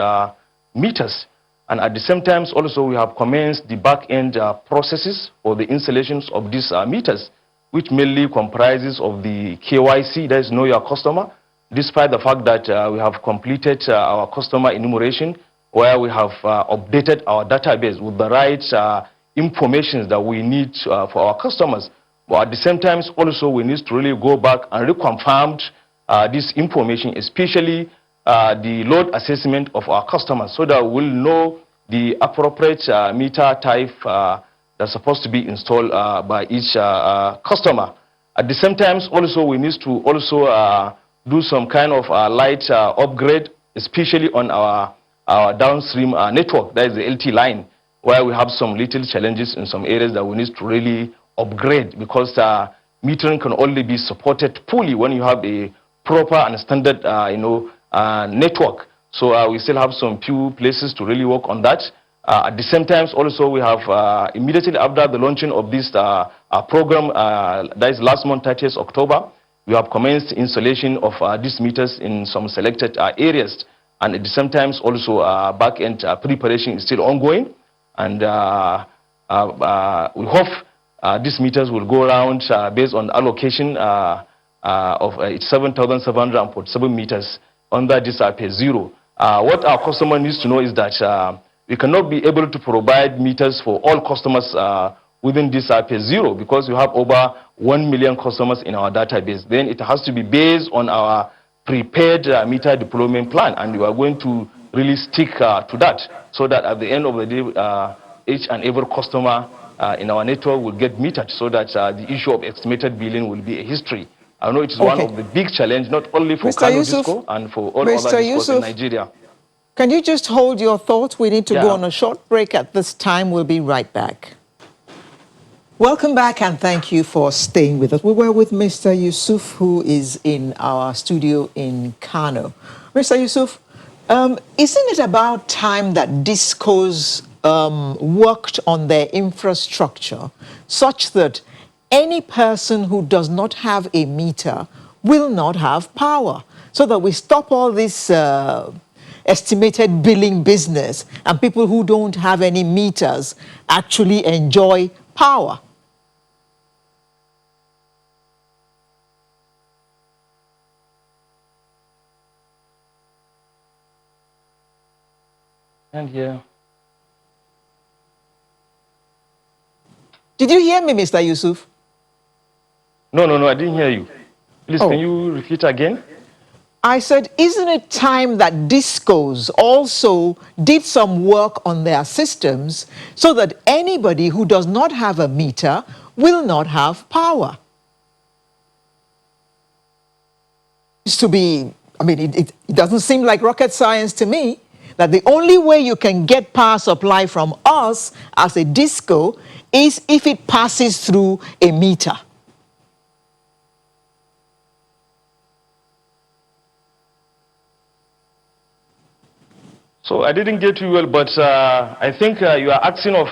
meters. And at the same time, also we have commenced the back-end processes for the installations of these meters, which mainly comprises of the KYC, that is Know Your Customer, despite the fact that we have completed our customer enumeration, where we have updated our database with the right information that we need for our customers. But at the same time, also we need to really go back and reconfirm this information, especially the load assessment of our customers, so that we'll know the appropriate meter type that's supposed to be installed by each customer. At the same time, also we need to also do some kind of light upgrade, especially on our downstream network, that is the LT line, where we have some little challenges in some areas that we need to really upgrade, because metering can only be supported fully when you have a proper and standard network. So we still have some few places to really work on that. At the same time, also we have immediately after the launching of this program, that is last month, 30th October, we have commenced installation of these meters in some selected areas. And at the same time, also back-end preparation is still ongoing. And we hope these meters will go around based on allocation of 7,747 meters under this phase 0. What our customer needs to know is that we cannot be able to provide meters for all customers within this phase 0, because we have over 1 million customers in our database. Then it has to be based on our prepared meter deployment plan, and we are going to really stick to that, so that at the end of the day, each and every customer in our network will get metered, so that the issue of estimated billing will be a history. I know it is one of the big challenges, not only for Eko Disco and for all other discos in Nigeria. Can you just hold your thought? We need to go on a short break at this time. We'll be right back. Welcome back, and thank you for staying with us. We were with Mr. Yusuf, who is in our studio in Kano. Mr. Yusuf, isn't it about time that discos worked on their infrastructure such that any person who does not have a meter will not have power, so that we stop all this estimated billing business and people who don't have any meters actually enjoy power? And yeah. Did you hear me, Mr. Yusuf? No, I didn't hear you. Please, can you repeat again? I said, isn't it time that discos also did some work on their systems so that anybody who does not have a meter will not have power? It's to be, I mean, it doesn't seem like rocket science to me, that the only way you can get power supply from us as a disco is if it passes through a meter. So I didn't get you well, but I think you are asking of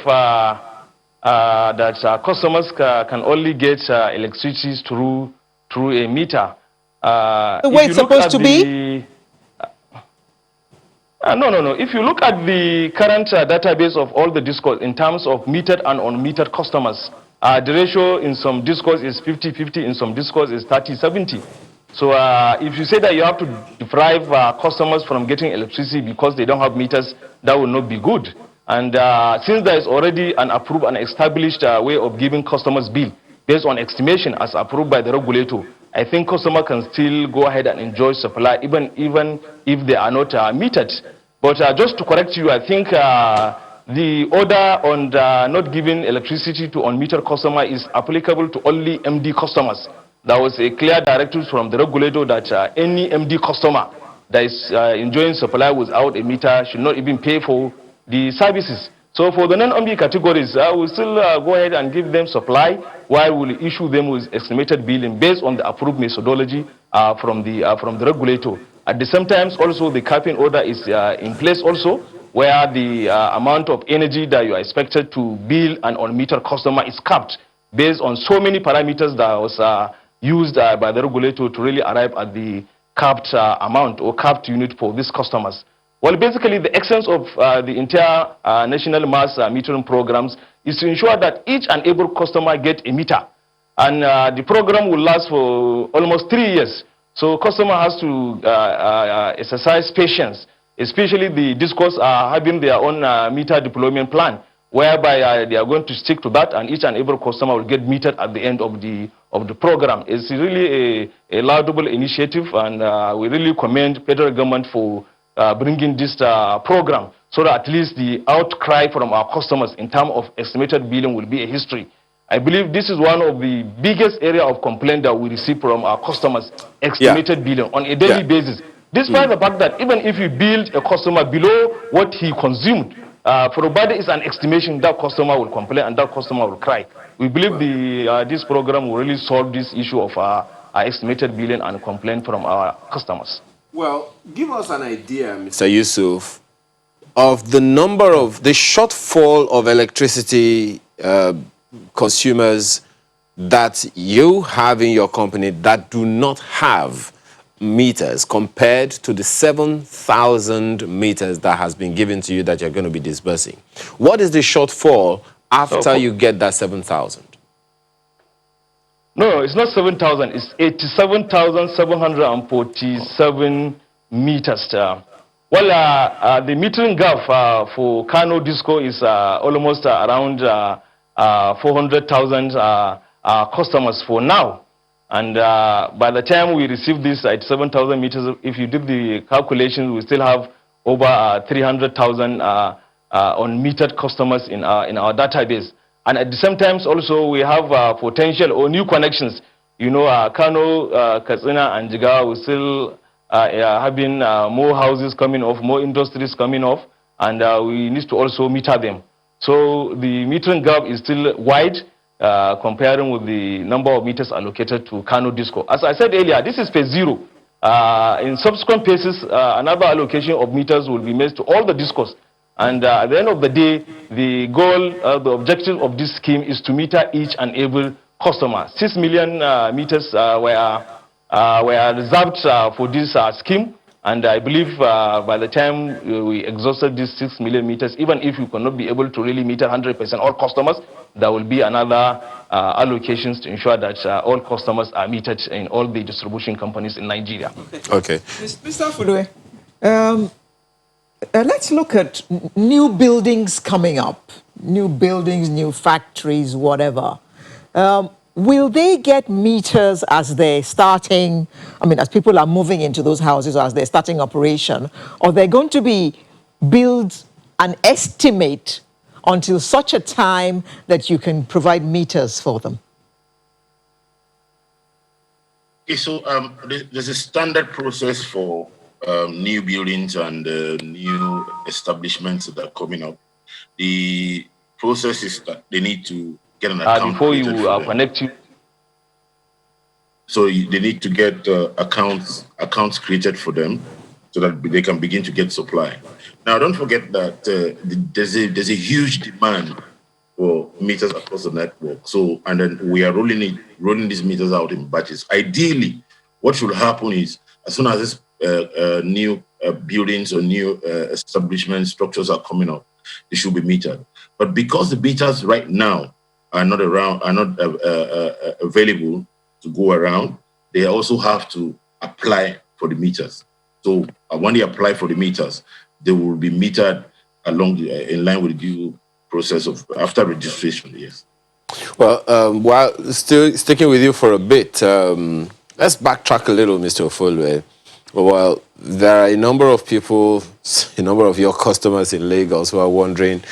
that customers can only get electricity through a meter. The way it's supposed to be? No. If you look at the current database of all the discos in terms of metered and unmetered customers, the ratio in some discos is 50-50, in some discos is 30-70. So if you say that you have to deprive customers from getting electricity because they don't have meters, that will not be good. And since there is already an approved and established way of giving customers bill based on estimation as approved by the regulator, I think customer can still go ahead and enjoy supply even if they are not metered. But just to correct you, I think the order on not giving electricity to unmetered customer is applicable to only MD customers. There was a clear directive from the regulator that any MD customer that is enjoying supply without a meter should not even pay for the services. So for the non-MD categories, we'll still go ahead and give them supply, while we'll issue them with estimated billing based on the approved methodology from the regulator. At the same time, also the capping order is in place also, where the amount of energy that you are expected to bill an unmetered customer is capped based on so many parameters that was used by the regulator to really arrive at the capped amount or capped unit for these customers. Well, basically, the essence of the entire national mass metering programs is to ensure that each and every customer get a meter. And the program will last for almost 3 years. So customer has to exercise patience, especially the discos are having their own meter deployment plan, whereby they are going to stick to that, and each and every customer will get metered at the end of the program. It's really a laudable initiative, and we really commend federal government for bringing this program, so that at least the outcry from our customers in terms of estimated billing will be a history. I believe this is one of the biggest area of complaint that we receive from our customers, estimated billing on a daily basis. Despite the fact that even if you build a customer below what he consumed, provided it's an estimation, that customer will complain and that customer will cry. We believe this program will really solve this issue of estimated billing and complaint from our customers. Well, give us an idea, Mr. Yusuf, of the number of the shortfall of electricity consumers that you have in your company that do not have meters compared to the 7,000 meters that has been given to you that you're going to be disbursing. What is the shortfall after you get that 7,000? No, it's not 7,000. It's 87,747 meters. Well, the metering gap for Eko Disco is almost around 400,000 customers for now. And by the time we receive this at 7,000 meters, if you do the calculations, we still have over 300,000 unmetered customers in our database. And at the same time, also, we have potential or new connections. You know, Kano, Katsina, and Jigawa will still having more houses coming off, more industries coming off, and we need to also meter them. So the metering gap is still wide comparing with the number of meters allocated to Eko Disco. As I said earlier, this is phase 0. In subsequent phases, another allocation of meters will be made to all the discos. And at the end of the day, the goal, the objective of this scheme is to meter each and every customer. 6 million meters were reserved for this scheme. And I believe by the time we exhausted these 6 million meters, even if we cannot be able to really meter 100% all customers, there will be another allocations to ensure that all customers are metered in all the distribution companies in Nigeria. Okay. Mr. Fulwe, let's look at new buildings coming up. New buildings, new factories, whatever. Will they get meters as they're starting, I mean, as people are moving into those houses or as they're starting operation? Or they're going to be build an estimate until such a time that you can provide meters for them? Okay, so there's a standard process for new buildings and new establishments that are coming up. The process is that they need to get an account before you connect you. So they need to get accounts created for them so that they can begin to get supply. Now, don't forget that there's a huge demand for meters across the network. So, and then we are rolling these meters out in batches. Ideally, what should happen is as soon as this new buildings or new establishment structures are coming up, they should be metered. But because the meters right now are not available to go around, they also have to apply for the meters. So when they apply for the meters, they will be metered along in line with the due process of after registration. Yes. Well, while still sticking with you for a bit, let's backtrack a little, Mr. Ofulwe. Well, there are a number of people, a number of your customers in Lagos who are wondering,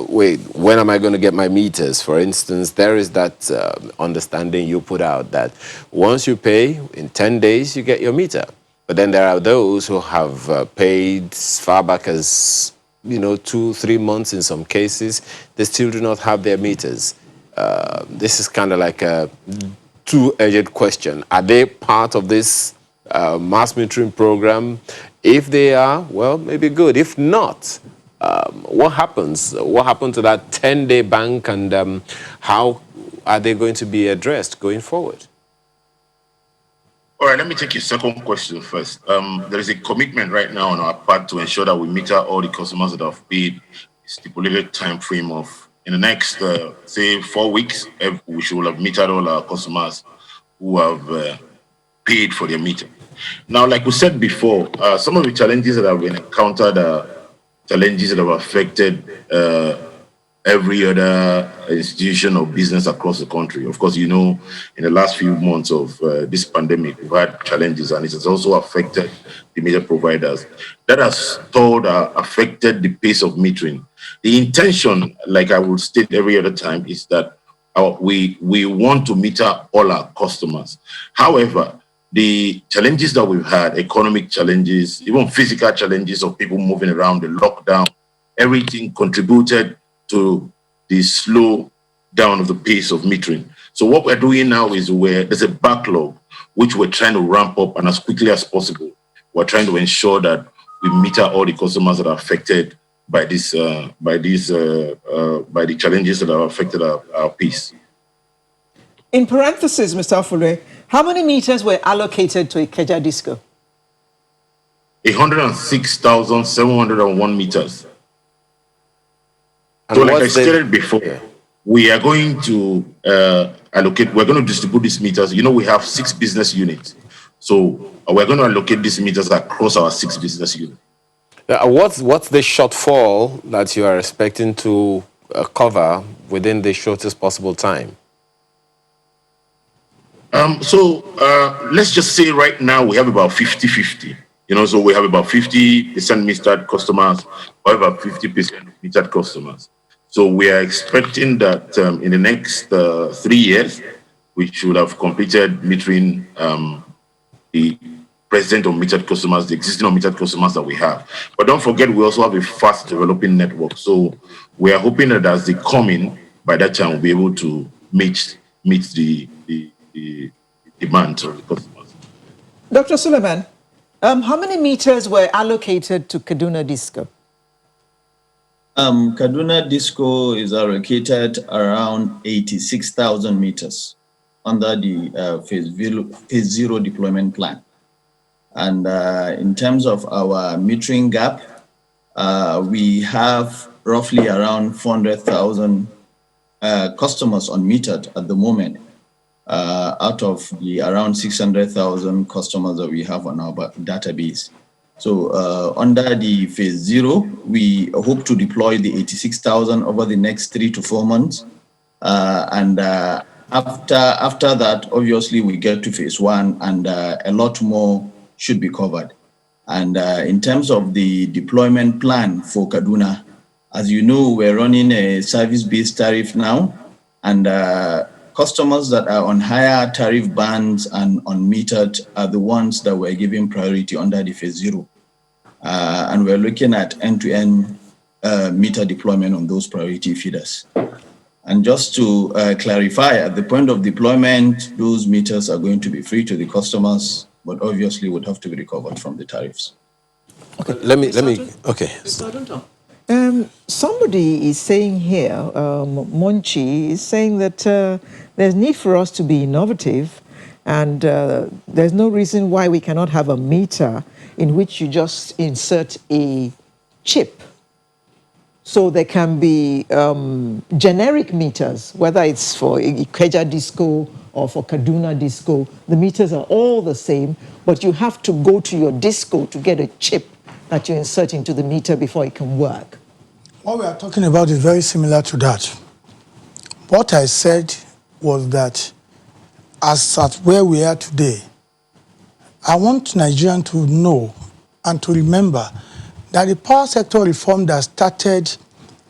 wait, when am I going to get my meters? For instance, there is that understanding you put out that once you pay, in 10 days, you get your meter. But then there are those who have paid as far back as, 2-3 months in some cases. They still do not have their meters. This is kind of like a two-edged question. Are they part of this mass metering program? If they are, well, maybe good. If not, what happens? What happened to that 10-day bank, and how are they going to be addressed going forward? All right, let me take your second question first. There is a commitment right now on our part to ensure that we meter all the customers that have paid a stipulated time frame of, in the next, say, 4 weeks, we should have metered all our customers who have paid for their meter. Now, like we said before, some of the challenges that have been encountered are challenges that have affected every other institution or business across the country. Of course, you know, in the last few months of this pandemic, we've had challenges, and it has also affected the meter providers. That has stalled, affected the pace of metering. The intention, like I would state every other time, is that we want to meter all our customers. However, the challenges that we've had, economic challenges, even physical challenges of people moving around, the lockdown, everything contributed to the slow down of the pace of metering. So what we're doing now is there's a backlog, which we're trying to ramp up, and as quickly as possible, we're trying to ensure that we meter all the customers that are affected by the challenges that have affected our pace. In parentheses, Mr. Afule, how many meters were allocated to Eko Disco? 106,701 meters. And so like I stated before, we are going to allocate, we're going to distribute these meters. You know, we have 6 business units. So we're going to allocate these meters across our 6 business units. What's the shortfall that you are expecting to cover within the shortest possible time? Let's just say right now we have about 50-50. You know, so we have about 50% metered customers, or about 50% metered customers. So we are expecting that in the next 3 years, we should have completed metering the present or metered customers, the existing or metered customers that we have. But don't forget, we also have a fast developing network. So we are hoping that as they come in, by that time, we'll be able to meet the demand of the customers. Dr. Suleiman, how many meters were allocated to Kaduna Disco? Kaduna Disco is allocated around 86,000 meters under the phase 0 deployment plan. And in terms of our metering gap, we have roughly around 400,000 customers unmetered at the moment, out of the around 600,000 customers that we have on our database. So under the phase 0, we hope to deploy the 86,000 over the next 3 to 4 months. After that, obviously, we get to phase 1, and a lot more should be covered. And in terms of the deployment plan for Kaduna, as you know, we're running a service-based tariff now, and customers that are on higher tariff bands and unmetered are the ones that we're giving priority under the phase 0. And we're looking at end-to-end meter deployment on those priority feeders. And just to clarify, at the point of deployment, those meters are going to be free to the customers, but obviously would have to be recovered from the tariffs. Okay, let me. Okay. Somebody is saying here, Monchi is saying that there's need for us to be innovative, and there's no reason why we cannot have a meter in which you just insert a chip. So there can be generic meters, whether it's for Eko Disco or for Kaduna Disco. The meters are all the same, but you have to go to your disco to get a chip that you insert into the meter before it can work. What we are talking about is very similar to that. What I said was that as at where we are today, I want Nigerians to know and to remember that the power sector reform that started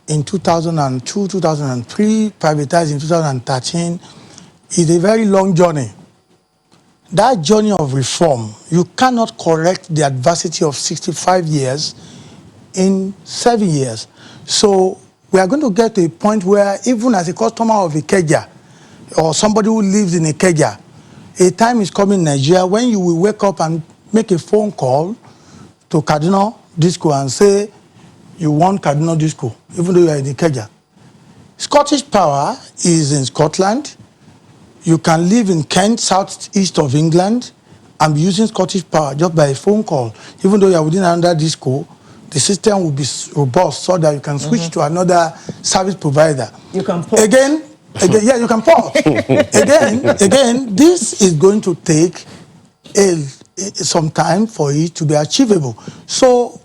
in 2002, 2003, privatized in 2013, is a very long journey. That journey of reform, you cannot correct the adversity of 65 years in 7 years. So we are going to get to a point where even as a customer of Ikeja or somebody who lives in Ikeja, a time is coming in Nigeria when you will wake up and make a phone call to Kaduna Disco and say you want Kaduna Disco, even though you are in Ikeja. Scottish Power is in Scotland. You can live in Kent, southeast of England, and be using Scottish Power just by a phone call. Even though you are within another disco, the system will be robust so that you can switch to another service provider. You can pause. Again, yeah, you can pause. again, this is going to take some time for it to be achievable. So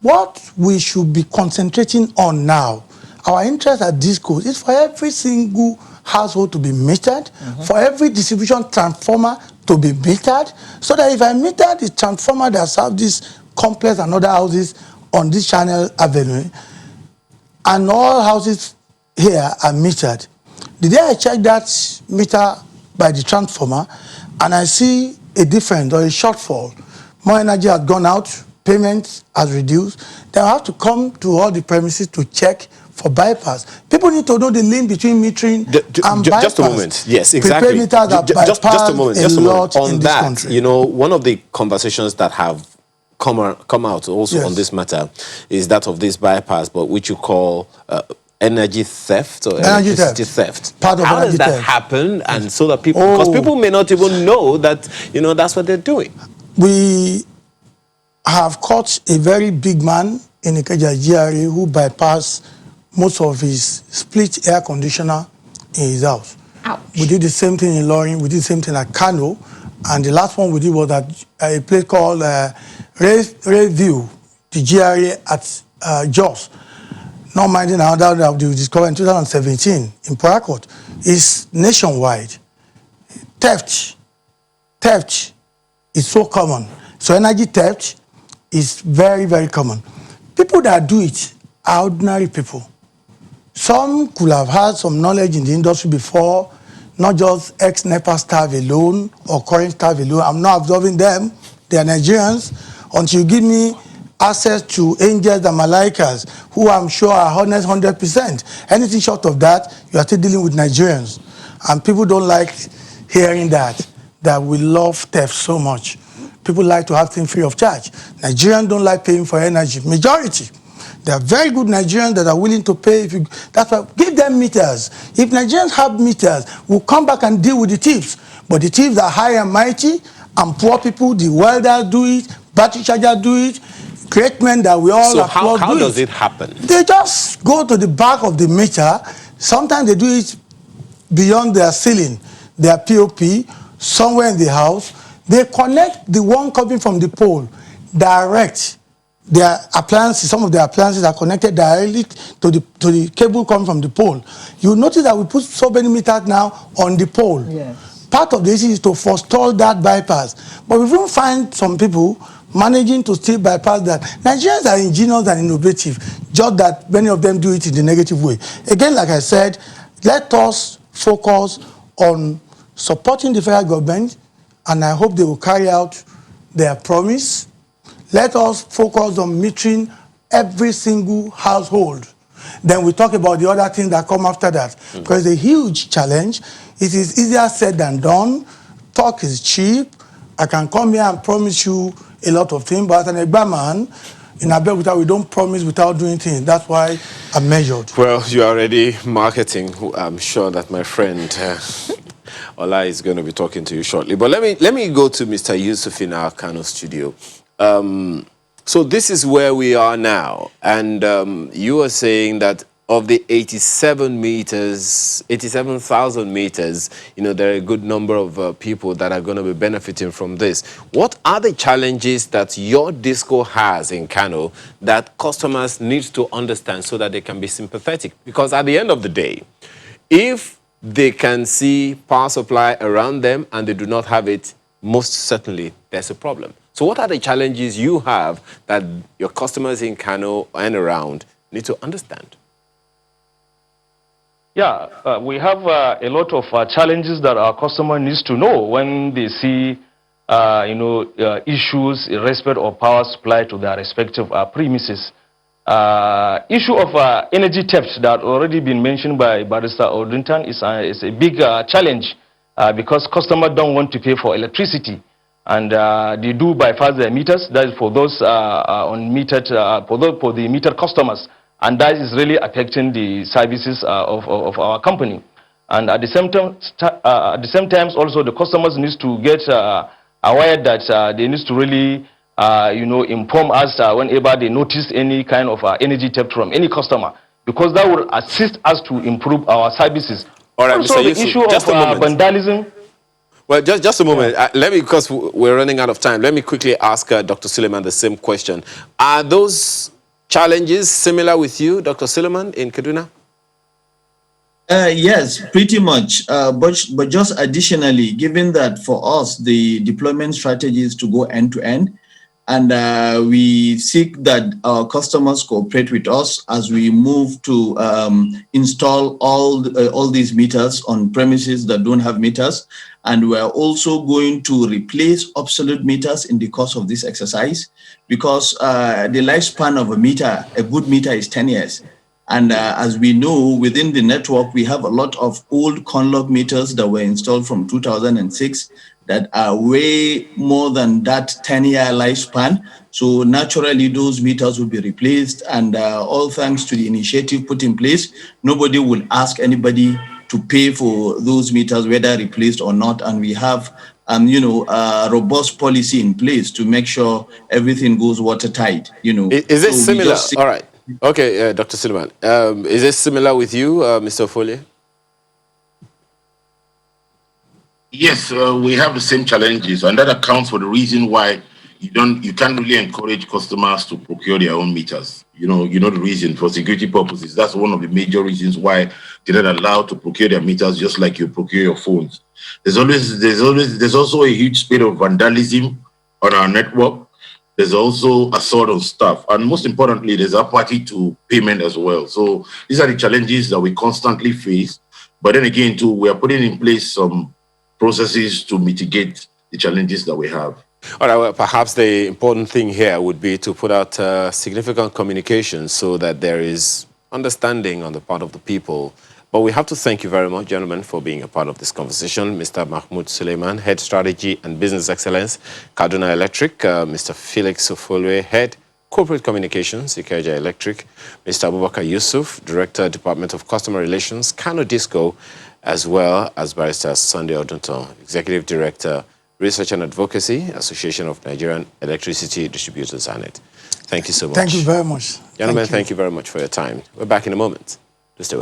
what we should be concentrating on now, Our interest at Disco is for every single household to be metered, for every distribution transformer to be metered, so that if I meter the transformer that serves this complex and other houses on this channel avenue, and all houses here are metered, the day I check that meter by the transformer and I see a difference or a shortfall, more energy has gone out, payment has reduced, then I have to come to all the premises to check for bypass. People need to know the link between metering and bypass. Just a moment. Yes, exactly. Prepaid meters are Just a moment. Just a moment. On that, country. you know, one of the conversations that have come out also on this matter is that of this bypass, but which you call energy theft or electricity theft. Part of How does that theft. happen? And so that people, because people may not even know that, you know, that's what they're doing. We have caught a very big man in Ikeja GRA who bypassed most of his split air conditioner in his house. Ouch. We did the same thing in Loring, we did the same thing at Kano, and the last one we did was at a place called Rayview, the GRA at Jos. Not minding another that we discovered in 2017 in Parakot. Is nationwide. Theft is so common. So energy theft is very, very common. People that do it are ordinary people. Some could have had some knowledge in the industry before, not just ex-NEPA staff alone or current staff alone. I'm not absolving them. They are Nigerians. Until you give me access to angels and malaikas, who I'm sure are honest 100%. Anything short of that, you are still dealing with Nigerians. And people don't like hearing that we love theft so much. People like to have things free of charge. Nigerians don't like paying for energy. Majority. There are very good Nigerians that are willing to pay. That's why, give them meters. If Nigerians have meters, we'll come back and deal with the thieves. But the thieves are high and mighty, and poor people, the welders do it, battery chargers do it, great men that we all applaud. So how does it happen? They just go to the back of the meter. Sometimes they do it beyond their ceiling, their POP, somewhere in the house. They connect the one coming from the pole direct. Their appliances, some of their appliances are connected directly to the cable coming from the pole. You notice that we put so many meters now on the pole. Yes. Part of the issue is to forestall that bypass. But we will find some people managing to still bypass that. Nigerians are ingenious and innovative, just that many of them do it in the negative way. Again, like I said, let us focus on supporting the federal government, and I hope they will carry out their promise. Let us focus on metering every single household. Then we talk about the other things that come after that. Because it's a huge challenge. It is easier said than done. Talk is cheap. I can come here and promise you a lot of things, but as an exam in Abeokuta, we don't promise without doing things. That's why I'm measured. Well, you're already marketing. I'm sure that my friend Ola is going to be talking to you shortly. But let me go to Mr. Yusuf in our Kano studio. So this is where we are now, and you are saying that of the 87,000 meters, you know, there are a good number of people that are going to be benefiting from this. What are the challenges that your disco has in Kano that customers need to understand so that they can be sympathetic? Because at the end of the day, if they can see power supply around them and they do not have it, most certainly there's a problem. So what are the challenges you have that your customers in Kano and around need to understand? Yeah, we have a lot of challenges that our customer needs to know when they see, issues in respect of power supply to their respective premises. Issue of energy theft that already been mentioned by Barrister Oduntan is a big challenge because customers don't want to pay for electricity, and they do bypass their meters. That is for those unmetered, for the metered customers. And that is really affecting the services of our company. And at the same time, also the customers needs to get aware that they need to really, inform us whenever they notice any kind of energy theft from any customer, because that will assist us to improve our services. All right, also, Mr. the Yusuf, issue just of a moment. vandalism. Well, just a moment. Let me, because we're running out of time, let me quickly ask Dr. Suleiman the same question. Are those challenges similar with you, Dr. Suleiman, in Kaduna? Yes, pretty much. But just additionally, given that for us, the deployment strategy is to go end to end, and we seek that our customers cooperate with us as we move to install all these meters on premises that don't have meters. And we're also going to replace obsolete meters in the course of this exercise, because the lifespan of a good meter is 10 years. And as we know, within the network, we have a lot of old Conlog meters that were installed from 2006 that are way more than that 10-year lifespan. So naturally, those meters will be replaced. And all thanks to the initiative put in place, nobody will ask anybody to pay for those meters, whether replaced or not. And we have a robust policy in place to make sure everything goes watertight. Is it so we similar? just All right. Okay, Dr. Suleiman. Is it similar with you, Mr. Foley? Yes, we have the same challenges, and that accounts for the reason why you can't really encourage customers to procure their own meters. You know the reason, for security purposes. That's one of the major reasons why they're not allowed to procure their meters, just like you procure your phones. There's also a huge spate of vandalism on our network. There's also assault on staff, and most importantly, there's a party to payment as well. So these are the challenges that we constantly face. But then again, too, we are putting in place some processes to mitigate the challenges that we have. All right, well, perhaps the important thing here would be to put out significant communication so that there is understanding on the part of the people. But we have to thank you very much, gentlemen, for being a part of this conversation. Mr. Mahmoud Suleiman, Head Strategy and Business Excellence, Kaduna Electric. Mr. Felix Ofolwe, Head Corporate Communications, Ajah Electric. Mr. Abubakar Yusuf, Director, Department of Customer Relations, Eko Disco, as well as Barrister Sunday Odunton, Executive Director, Research and Advocacy, Association of Nigerian Electricity Distributors, ANET. Thank you so much. Thank you very much. Gentlemen, thank you very much for your time. We're back in a moment. Just stay with us.